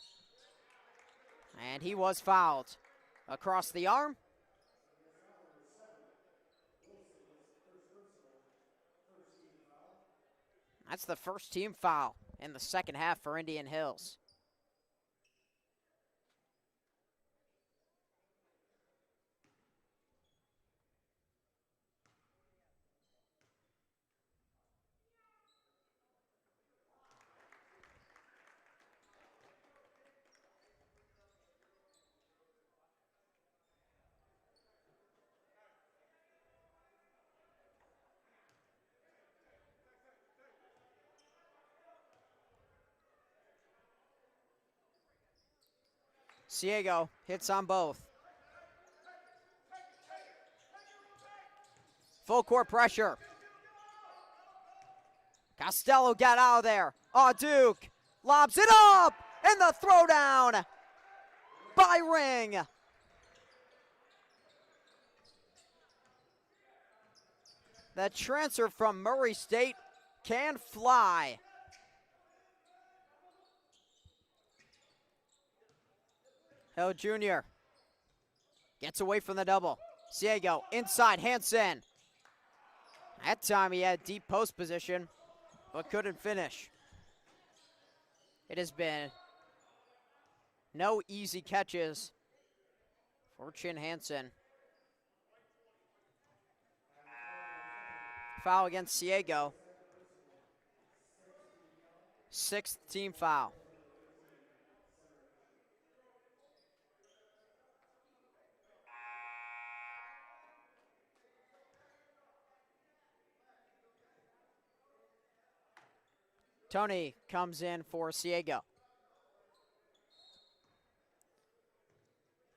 And he was fouled. Across the arm. That's the first team foul in the second half for Indian Hills. Ciego hits on both. Full court pressure. Costello got out of there. Oh, Duke lobs it up, and the throwdown by Ring. The transfer from Murray State can fly. Hill Jr. gets away from the double. Ciego inside, Hansen. That time he had deep post position, but couldn't finish. It has been no easy catches for Chin Hansen. Foul against Ciego. 6th team foul. Tony comes in for Ciego.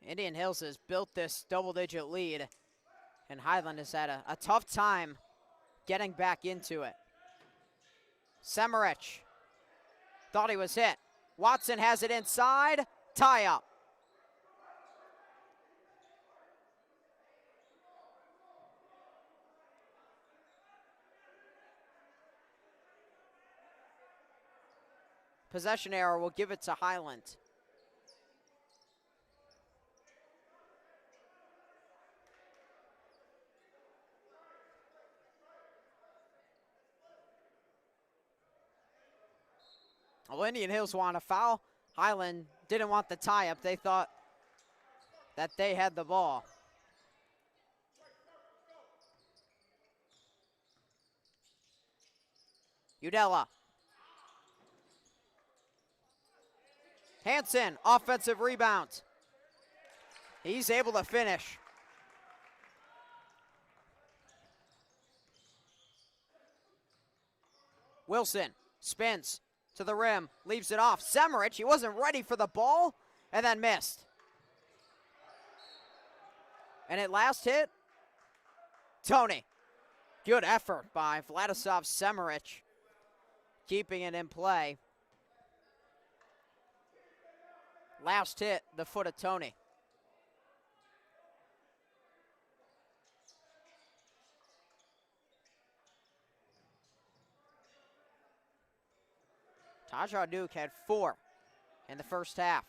Indian Hills has built this double-digit lead, and Highland has had a tough time getting back into it. Semirich thought he was hit. Watson has it inside. Tie up. Possession error will give it to Highland. Well, Indian Hills want a foul. Highland didn't want the tie-up. They thought that they had the ball. Udella. Hansen, offensive rebound. He's able to finish. Wilson spins to the rim, leaves it off. Semirich, he wasn't ready for the ball, and then missed. And at last hit, Tony. Good effort by Vladislav Semirich, keeping it in play. Last hit, the foot of Tony. Tajah Duke had 4 in the first half.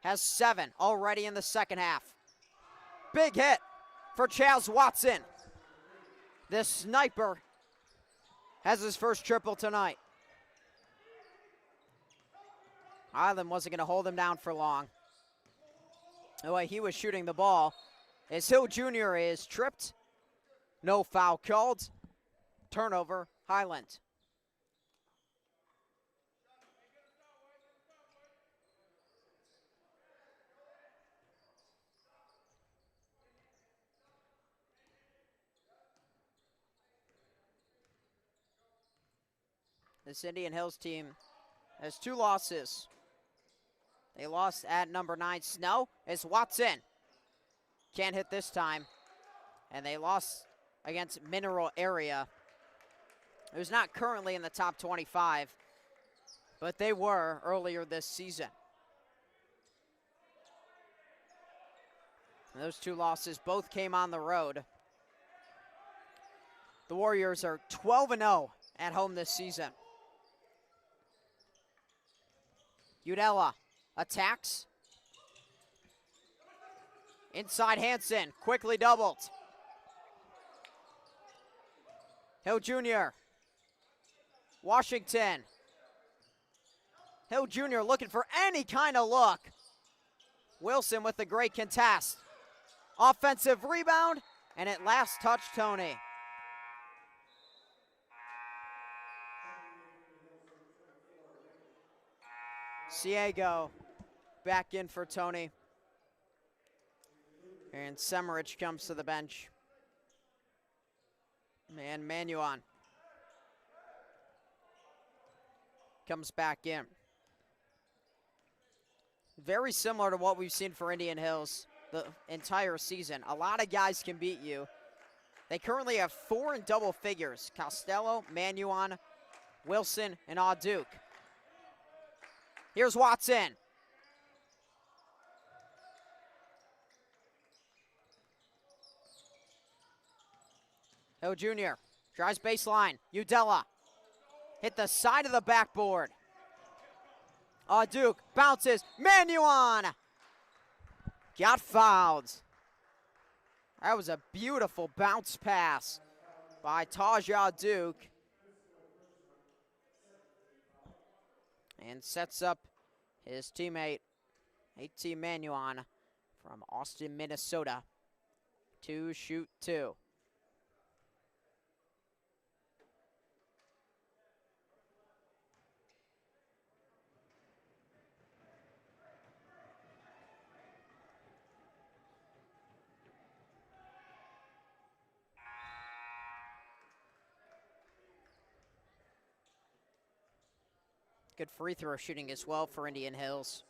Has 7 already in the second half. Big hit for Chaz Watson. This sniper has his first triple tonight. Highland wasn't going to hold him down for long. The way he was shooting the ball, as Hill Jr. is tripped. No foul called. Turnover, Highland. This Indian Hills team has 2 losses. They lost at number 9, Snow, as Watson can't hit this time. And they lost against Mineral Area, who's not currently in the top 25, but they were earlier this season. And those 2 losses both came on the road. The Warriors are 12-0 at home this season. Udella attacks. Inside Hansen, quickly doubled. Hill Jr. Washington. Hill Jr. looking for any kind of look. Wilson with the great contest. Offensive rebound, and it last touched Tony. Ciego back in for Tony. And Semerich comes to the bench. And Manuan comes back in. Very similar to what we've seen for Indian Hills the entire season. A lot of guys can beat you. They currently have 4 in double figures. Costello, Manuan, Wilson, and Auduke. Here's Watson. Hill Jr. drives baseline. Udella hit the side of the backboard. Duke bounces. Manuan got fouled. That was a beautiful bounce pass by Taja Duke. And sets up his teammate, A.T. Manuan from Austin, Minnesota, to shoot 2. Good free throw shooting as well for Indian Hills.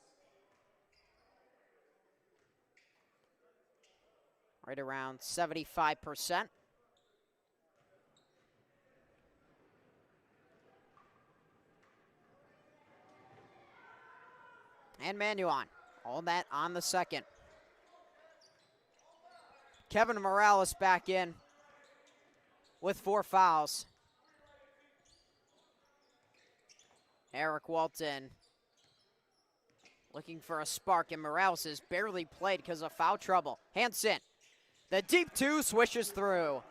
Right around 75%. And Manuan, all that on the second. Kevin Morales back in with 4 fouls. Eric Walton looking for a spark, and Morales has barely played because of foul trouble. Hansen, the deep 2 swishes through.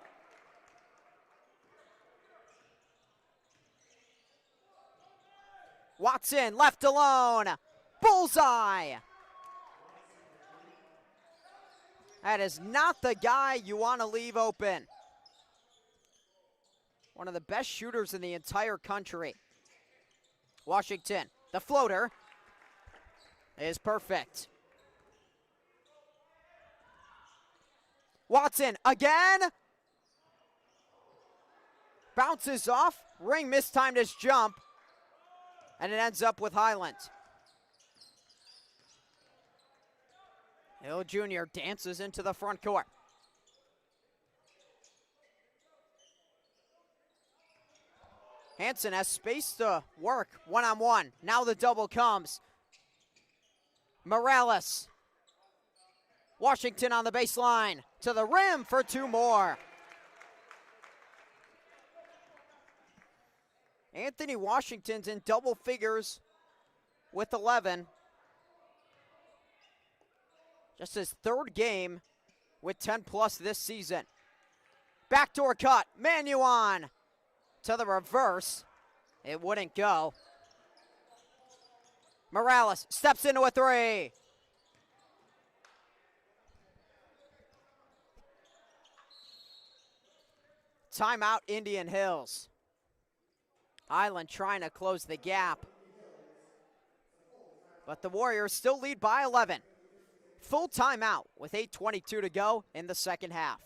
Watson left alone. Bullseye. That is not the guy you want to leave open. One of the best shooters in the entire country. Washington, the floater is perfect. Watson again. Bounces off. Ring mistimed his jump. And it ends up with Highland. Hill Jr. dances into the front court. Hansen has space to work one-on-one. Now the double comes. Morales. Washington on the baseline. To the rim for 2 more. Anthony Washington's in double figures with 11. Just his 3rd game with 10+ this season. Backdoor cut. Manuan. To the reverse. It wouldn't go. Morales steps into a 3. Timeout, Indian Hills. Highland trying to close the gap. But the Warriors still lead by 11. Full timeout with 8:22 to go in the second half.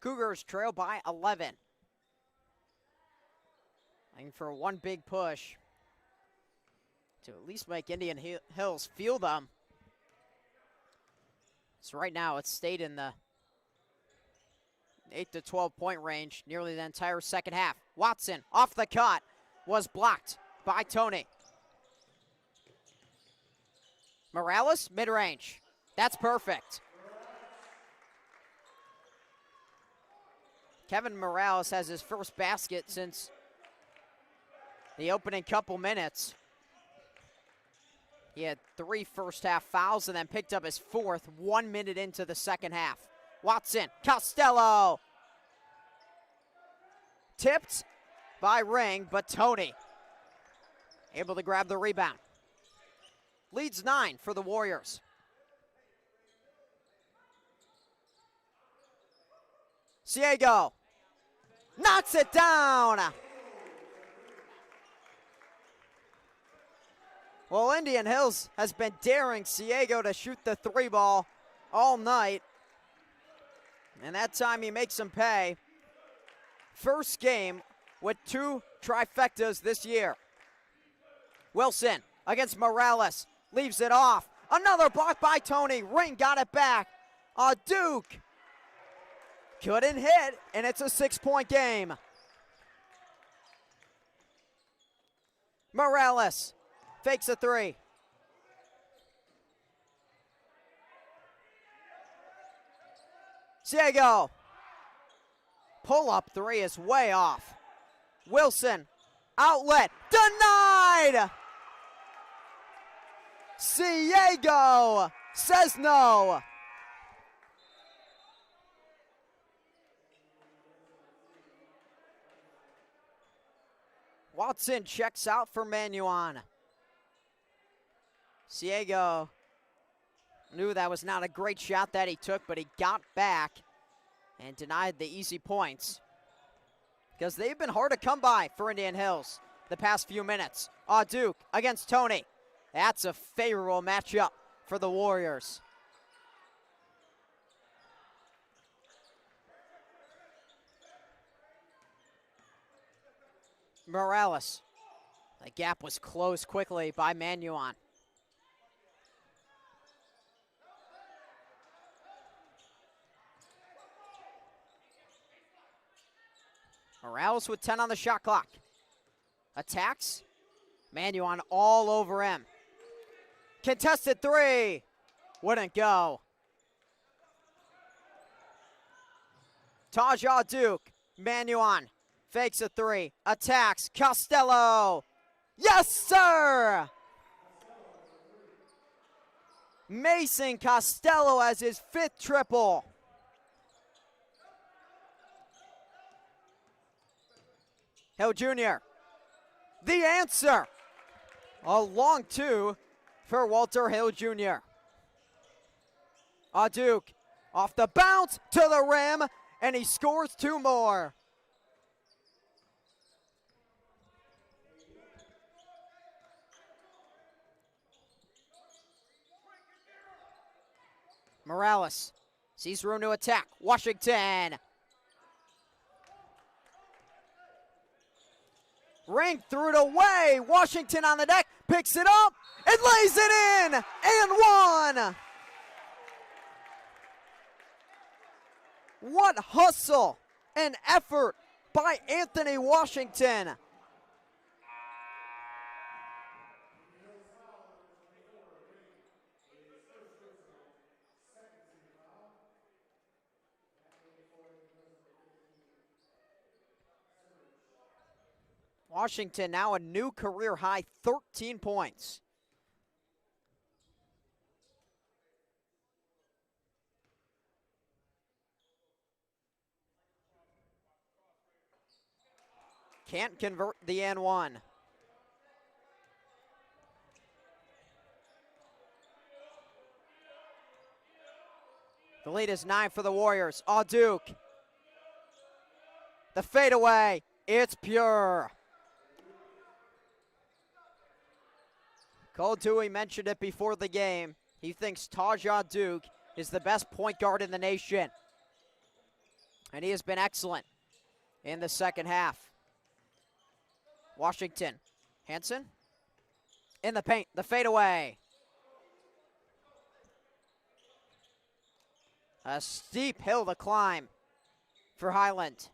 Cougars trail by 11. Looking for one big push to at least make Indian Hills feel them. So right now it's stayed in the 8 to 12 point range nearly the entire second half. Watson off the cut was blocked by Tony. Morales mid-range. That's perfect. Kevin Morales has his first basket since the opening couple minutes. He had 3 first half fouls and then picked up his 4th 1 minute into the second half. Watson, Costello. Tipped by Ring, but Tony able to grab the rebound. Leads 9 for the Warriors. Ciego knocks it down. Well, Indian Hills has been daring Ciego to shoot the 3 ball all night. And that time he makes him pay. First game with 2 trifectas this year. Wilson against Morales. Leaves it off. Another block by Tony. Ring got it back. Duke couldn't hit, and it's a 6-point game. Morales fakes a 3. Ciego. Pull-up 3 is way off. Wilson. Outlet. Denied! Ciego says no. Watson checks out for Manuan. Ciego knew that was not a great shot that he took, but he got back and denied the easy points because they've been hard to come by for Indian Hills the past few minutes. Duke against Tony. That's a favorable matchup for the Warriors. Morales. The gap was closed quickly by Manuan. Morales with 10 on the shot clock. Attacks. Manuan all over him. Contested 3. Wouldn't go. Taja Duke. Manuan fakes a 3. Attacks. Costello. Yes, sir! Mason Costello has his 5th triple. Hill Jr. The answer. A long 2 for Walter Hill Jr. Duke off the bounce to the rim, and he scores 2 more. Morales sees room to attack. Washington. Ring threw it away. Washington on the deck, picks it up, and lays it in, and 1. What hustle and effort by Anthony Washington. Washington now a new career high 13 points. Can't convert the N1. The lead is 9 for the Warriors. Duke. The fadeaway. It's pure. Cole Dewey mentioned it before the game. He thinks Taja Duke is the best point guard in the nation. And he has been excellent in the second half. Washington, Hanson in the paint, the fadeaway. A steep hill to climb for Highland.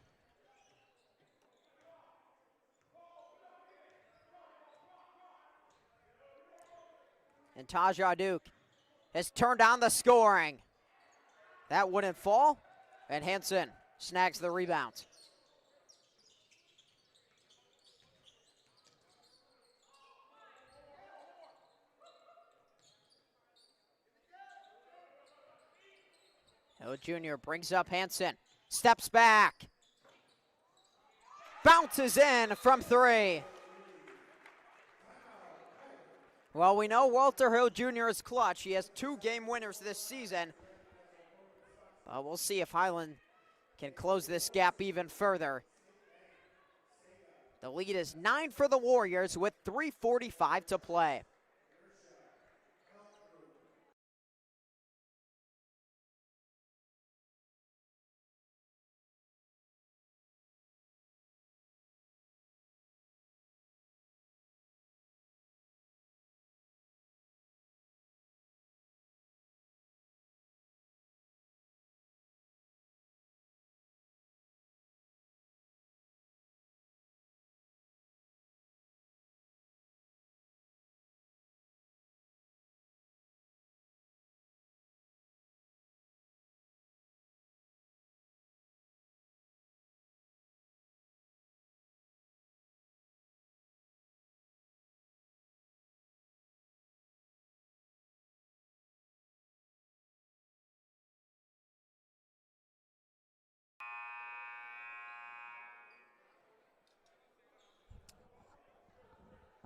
And Taja Duke has turned on the scoring. That wouldn't fall, and Hanson snags the rebound. Hill Jr. brings up Hanson, steps back, bounces in from three. Well, we know Walter Hill Jr. is clutch. He has 2 game winners this season. We'll see if Highland can close this gap even further. The lead is 9 for the Warriors with 3:45 to play.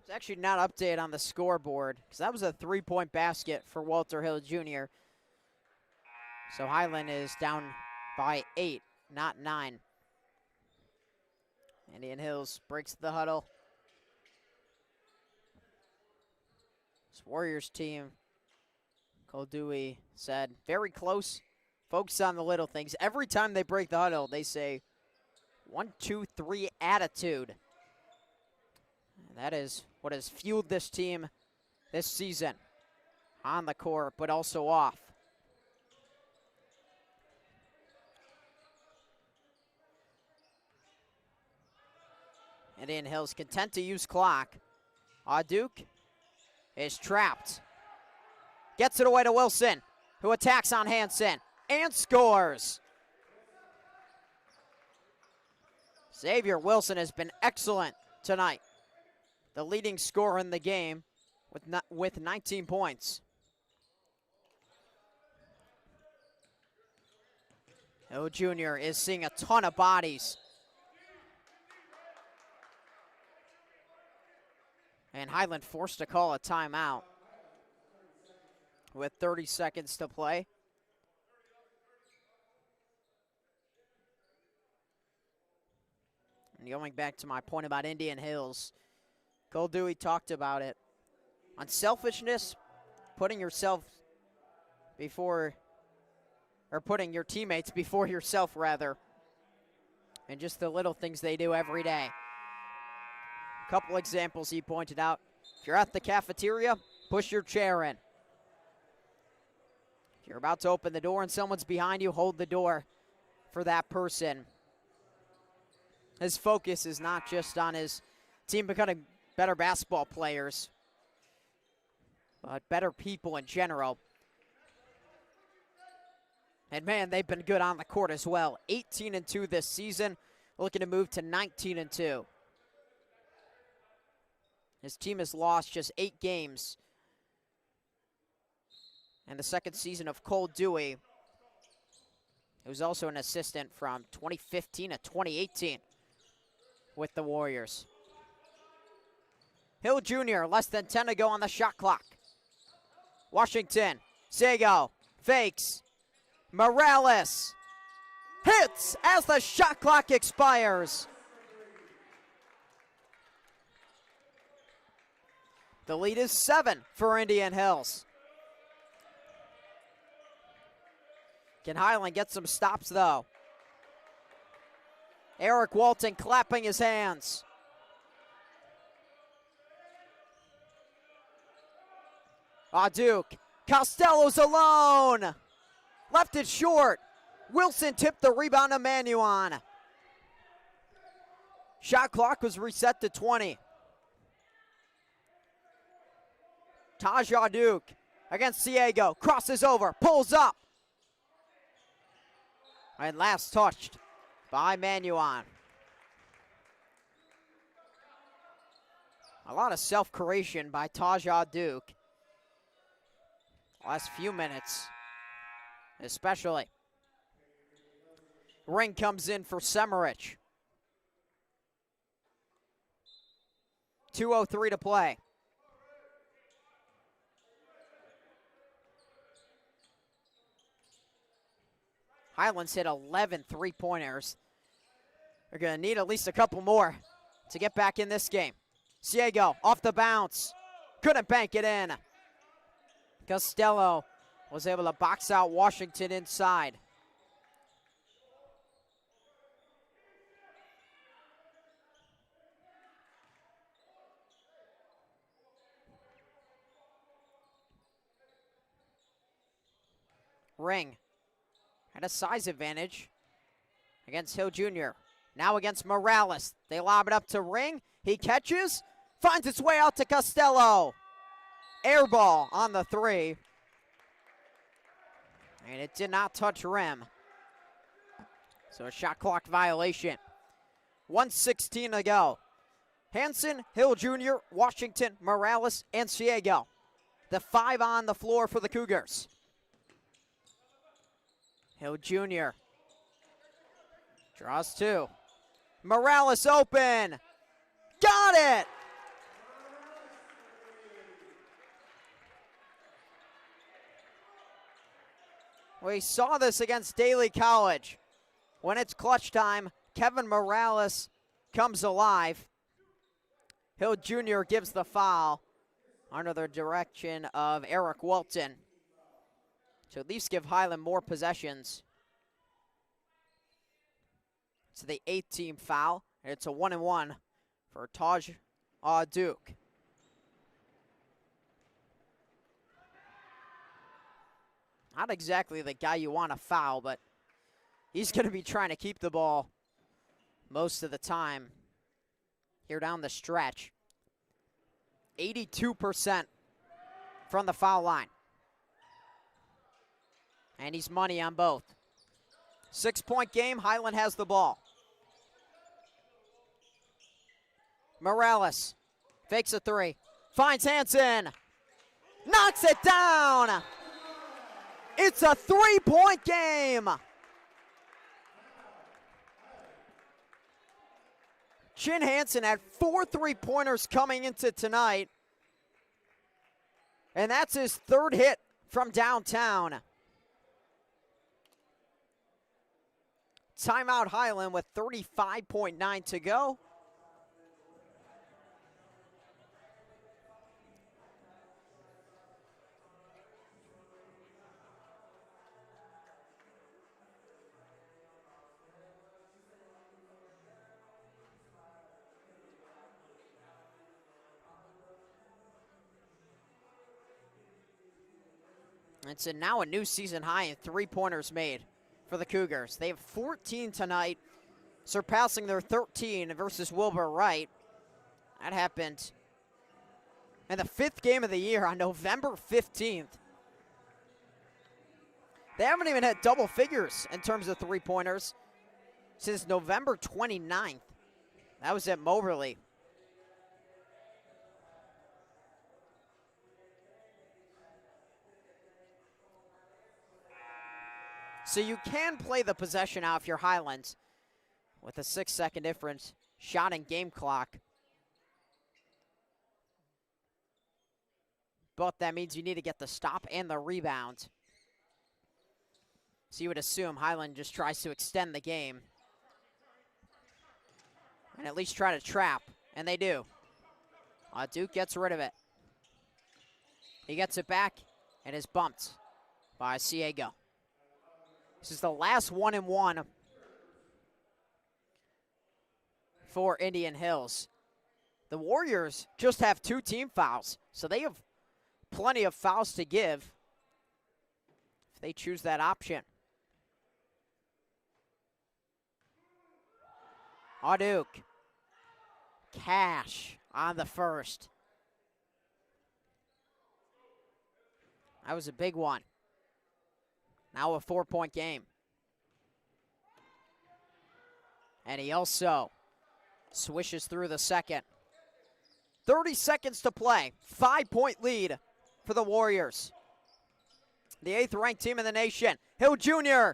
It's actually not updated on the scoreboard because that was a 3-point basket for Walter Hill Jr. So Highland is down by 8, not 9. Indian Hills breaks the huddle. This Warriors team, Cole Dewey said, very close, focus on the little things. Every time they break the huddle, they say 1, 2, 3 attitude. And that is what has fueled this team this season on the court, but also off. Indian Hills content to use clock. Duke is trapped. Gets it away to Wilson, who attacks on Hanson and scores. Xavier Wilson has been excellent tonight. The leading scorer in the game with 19 points. Hill Jr. is seeing a ton of bodies. And Highland forced to call a timeout with 30 seconds to play. And going back to my point about Indian Hills, Cole Dewey talked about it. Unselfishness, putting yourself before, or putting your teammates before yourself, rather. And just the little things they do every day. A couple examples he pointed out. If you're at the cafeteria, push your chair in. If you're about to open the door and someone's behind you, hold the door for that person. His focus is not just on his team becoming better basketball players, but better people in general. And man, they've been good on the court as well. 18-2 this season, looking to move to 19-2. His team has lost just 8 games. And the second season of Cole Dewey, who was also an assistant from 2015 to 2018 with the Warriors. Hill Jr., less than 10 to go on the shot clock. Washington, Sago, fakes. Morales hits as the shot clock expires. The lead is 7 for Indian Hills. Can Highland get some stops, though? Eric Walton clapping his hands. Duke. Costello's alone. Left it short. Wilson tipped the rebound to Manuan. Shot clock was reset to 20. Taja Duke against Ciego. Crosses over. Pulls up. And last touched by Manuan. A lot of self-creation by Taja Duke. Last few minutes, especially. Ring comes in for Semerich. 2:03 to play. Highlands hit 11 three-pointers. They're going to need at least a couple more to get back in this game. Ciego off the bounce. Couldn't bank it in. Costello was able to box out Washington inside. Ring had a size advantage against Hill Jr. Now against Morales. They lob it up to Ring. He catches, finds its way out to Costello. Air ball on the three. And it did not touch rim. So a shot clock violation. 1:16 to go. Hanson, Hill Jr., Washington, Morales, and Ciego. The 5 on the floor for the Cougars. Hill Jr. draws 2. Morales open. Got it! We saw this against Daly College. When it's clutch time, Kevin Morales comes alive. Hill Jr. gives the foul under the direction of Eric Walton to at least give Highland more possessions. It's the 8th team foul, and it's a 1-and-1 for Taj Duke. Not exactly the guy you want to foul, but he's going to be trying to keep the ball most of the time here down the stretch. 82% from the foul line. And he's money on both. 6-point game, Highland has the ball. Morales fakes a 3, finds Hanson, knocks it down. It's a 3-point game. Chin Hanson had 4 3-pointers coming into tonight. And that's his 3rd hit from downtown. Timeout Highland with 35.9 to go. It's now a new season high in 3-pointers made for the Cougars. They have 14 tonight, surpassing their 13 versus Wilbur Wright. That happened in the 5th game of the year on November 15th. They haven't even had double figures in terms of 3-pointers since November 29th. That was at Moberly. So you can play the possession out if you're Highlands with a 6-second difference, shot and game clock. But that means you need to get the stop and the rebound. So you would assume Highland just tries to extend the game and at least try to trap, and they do. Duke gets rid of it. He gets it back and is bumped by Ciego. This is the last 1-and-1 for Indian Hills. The Warriors just have 2 team fouls, so they have plenty of fouls to give if they choose that option. Aduk. Cash on the first. That was a big one. Now a 4-point game. And he also swishes through the second. 30 seconds to play. 5-point lead for the Warriors. The 8th ranked team in the nation. Hill Jr.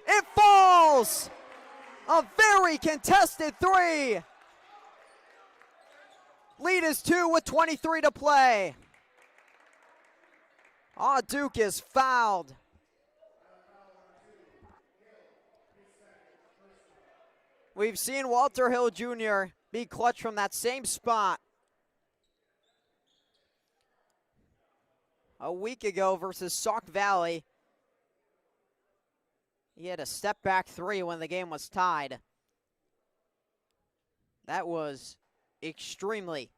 It falls! A very contested 3. Lead is 2 with 23 to play. Duke is fouled. We've seen Walter Hill Jr. be clutch from that same spot a week ago versus Sauk Valley. He had a step back 3 when the game was tied. That was extremely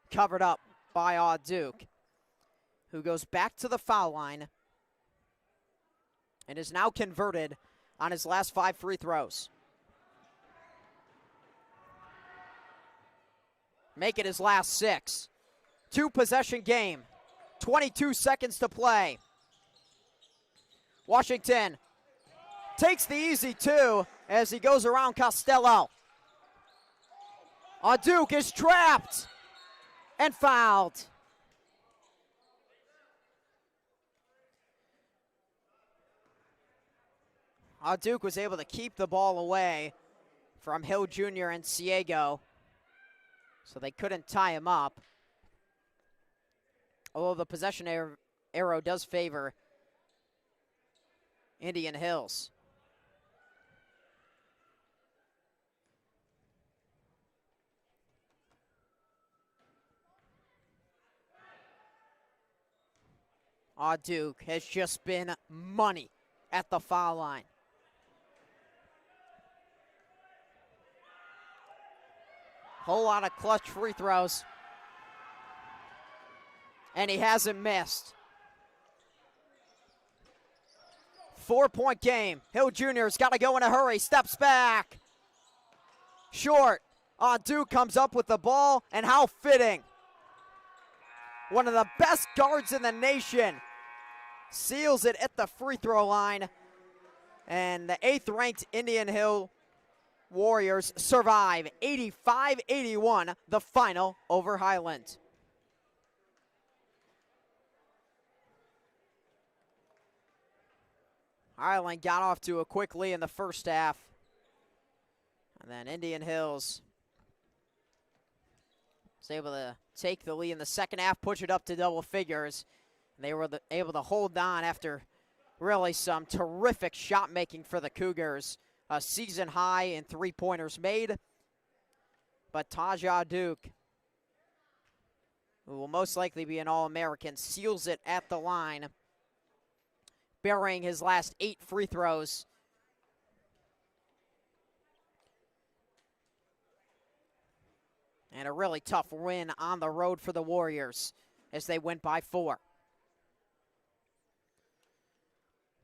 covered up by Duke, who goes back to the foul line and is now converted on his last 5 free throws. Make it his last 6. 2-possession game. 22 seconds to play. Washington takes the easy 2 as he goes around Costello. Duke is trapped and fouled. Duke was able to keep the ball away from Hill Jr. and Ciego, so they couldn't tie him up. Although the possession arrow does favor Indian Hills. Duke has just been money at the foul line. Whole lot of clutch free throws. And he hasn't missed. 4-point game. Hill Jr.'s got to go in a hurry. Steps back. Short. Duke comes up with the ball, and how fitting. One of the best guards in the nation seals it at the free throw line. And the 8th ranked Indian Hill Warriors survive 85-81, the final over Highland. Highland got off to a quick lead in the first half. And then Indian Hills was able to take the lead in the second half, push it up to double figures. They were able to hold on after really some terrific shot making for the Cougars. A season high in 3-pointers made. But Taja Duke, who will most likely be an All-American, seals it at the line, burying his last 8 free throws. And a really tough win on the road for the Warriors as they went by 4.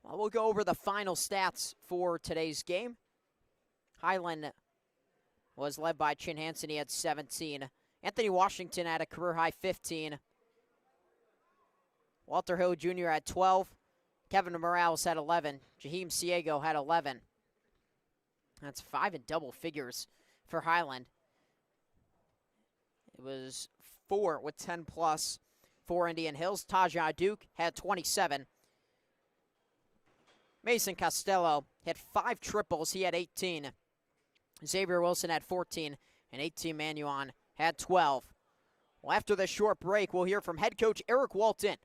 Well, we'll go over the final stats for today's game. Highland was led by Chin Hansen. He had 17. Anthony Washington had a career-high 15. Walter Hill Jr. had 12. Kevin Morales had 11. Jaheim Ciego had 11. That's 5 in double figures for Highland. It was 4 with 10+ for Indian Hills. Taja Duke had 27. Mason Costello had 5 triples. He had 18. Xavier Wilson had 14. And 18 Manuan had 12. Well, after this short break, we'll hear from head coach Eric Walton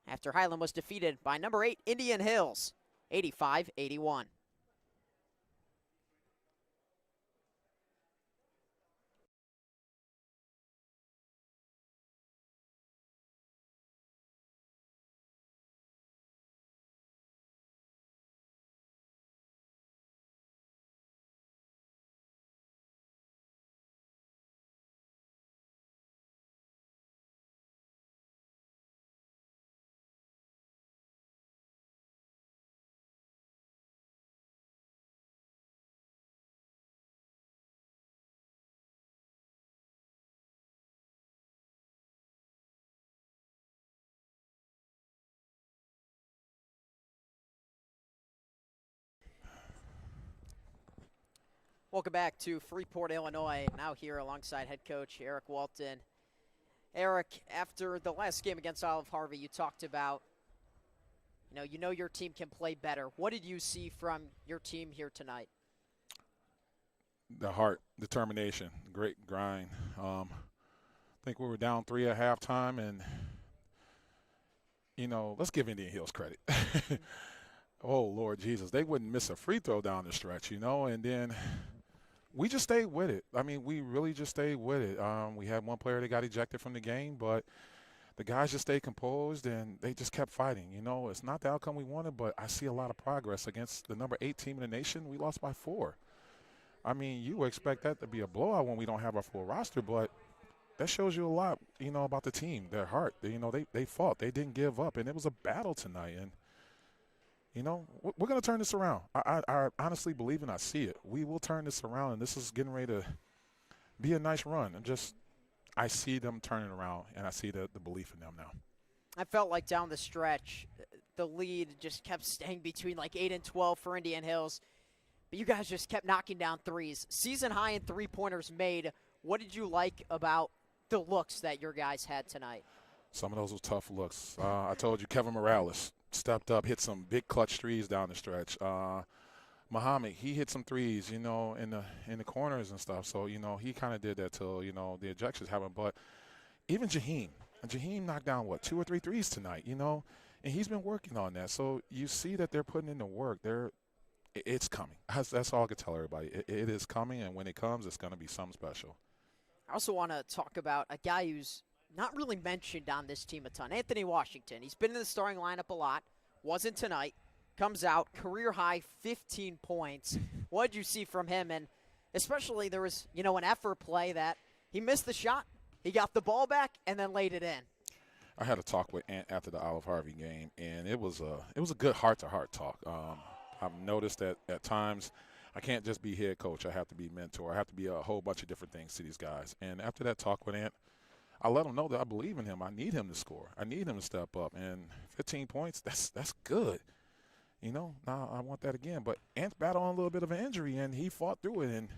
after Highland was defeated by number 8 Indian Hills, 85-81. Welcome back to Freeport, Illinois. Now here alongside head coach Eric Walton. Eric, after the last game against Olive Harvey, you talked about, you know your team can play better. What did you see from your team here tonight? The heart, determination, great grind. I think we were down 3 at halftime, and, let's give Indian Hills credit. Oh, Lord Jesus, they wouldn't miss a free throw down the stretch, and then we just stayed with it. I mean, we really just stayed with it. We had one player that got ejected from the game, but the guys just stayed composed, and they just kept fighting. It's not the outcome we wanted, but I see a lot of progress against the number 8 team in the nation. We lost by 4. I mean, you would expect that to be a blowout when we don't have our full roster, but that shows you a lot, about the team, their heart. They fought. They didn't give up, and it was a battle tonight. And, we're going to turn this around. I honestly believe and I see it. We will turn this around, and this is getting ready to be a nice run. I see them turning around, and I see the belief in them now. I felt like down the stretch, the lead just kept staying between like 8 and 12 for Indian Hills. But you guys just kept knocking down threes. Season high in three-pointers made. What did you like about the looks that your guys had tonight? Some of those were tough looks. I told you Kevin Morales stepped up, hit some big clutch threes down the stretch. Muhammad, he hit some threes, in the corners and stuff. So, he kind of did that till, the ejections happened. But even Jaheim knocked down, 2 or 3 threes tonight, and he's been working on that. So you see that they're putting in the work. It's coming. That's all I can tell everybody. It is coming, and when it comes, it's going to be something special. I also want to talk about a guy who's not really mentioned on this team a ton, Anthony Washington. He's been in the starting lineup a lot. Wasn't tonight. Comes out, career-high 15 points. What did you see from him? And especially there was, an effort play that he missed the shot. He got the ball back and then laid it in. I had a talk with Ant after the Olive Harvey game, and it was a good heart-to-heart talk. I've noticed that at times I can't just be head coach. I have to be mentor. I have to be a whole bunch of different things to these guys. And after that talk with Ant, I let him know that I believe in him. I need him to score. I need him to step up. And 15 points, that's good. Now I want that again. But Ant's battling a little bit of an injury, and he fought through it. And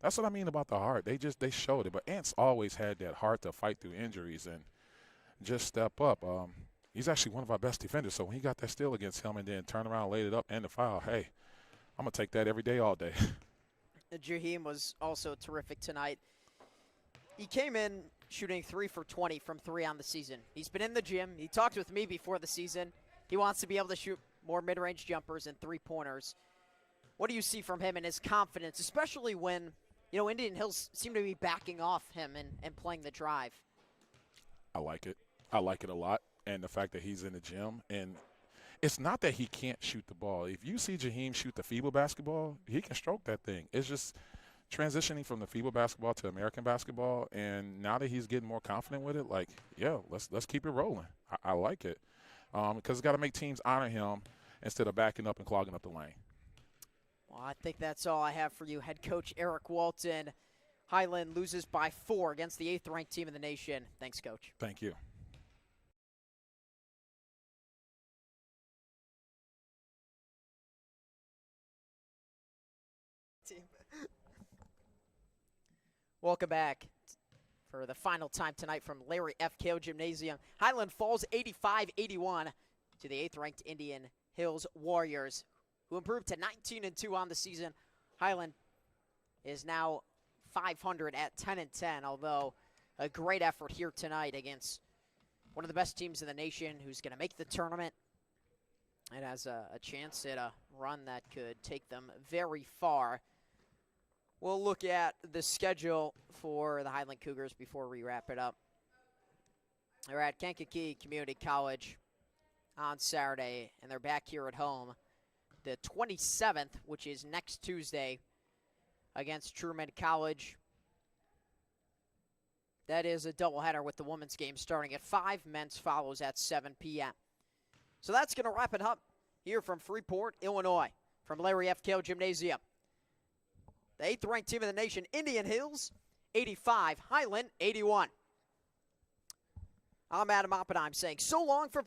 that's what I mean about the heart. They showed it. But Ant's always had that heart to fight through injuries and just step up. He's actually one of our best defenders. So when he got that steal against him and then turned around, laid it up, and the foul, hey, I'm going to take that every day, all day. Jaheim was also terrific tonight. He came in shooting 3 for 20 from 3 on the season. He's been in the gym. He talked with me before the season. He wants to be able to shoot more mid-range jumpers and three-pointers. What do you see from him and his confidence, especially when, Indian Hills seem to be backing off him and playing the drive? I like it. I like it a lot. And the fact that he's in the gym, and it's not that he can't shoot the ball. If you see Jaheim shoot the FIBA basketball, he can stroke that thing. It's just transitioning from the FIBA basketball to American basketball, and now that he's getting more confident with it, let's keep it rolling. I like it because it's got to make teams honor him instead of backing up and clogging up the lane. Well, I think that's all I have for you, head coach Eric Walton. Highland loses by 4 against the 8th-ranked team in the nation. Thanks, Coach. Thank you. Welcome back for the final time tonight from Larry F. Kale Gymnasium. Highland falls 85-81 to the 8th-ranked Indian Hills Warriors, who improved to 19-2 on the season. Highland is now 500 at 10-10, although a great effort here tonight against one of the best teams in the nation who's going to make the tournament and has a chance at a run that could take them very far. We'll look at the schedule for the Highland Cougars before we wrap it up. They're at Kankakee Community College on Saturday, and they're back here at home the 27th, which is next Tuesday, against Truman College. That is a doubleheader with the women's game starting at 5. Men's follows at 7 p.m. So that's going to wrap it up here from Freeport, Illinois, from Larry F. Kale Gymnasium. The 8th-ranked team in the nation, Indian Hills, 85, Highland, 81. I'm Adam Oppenheim saying so long from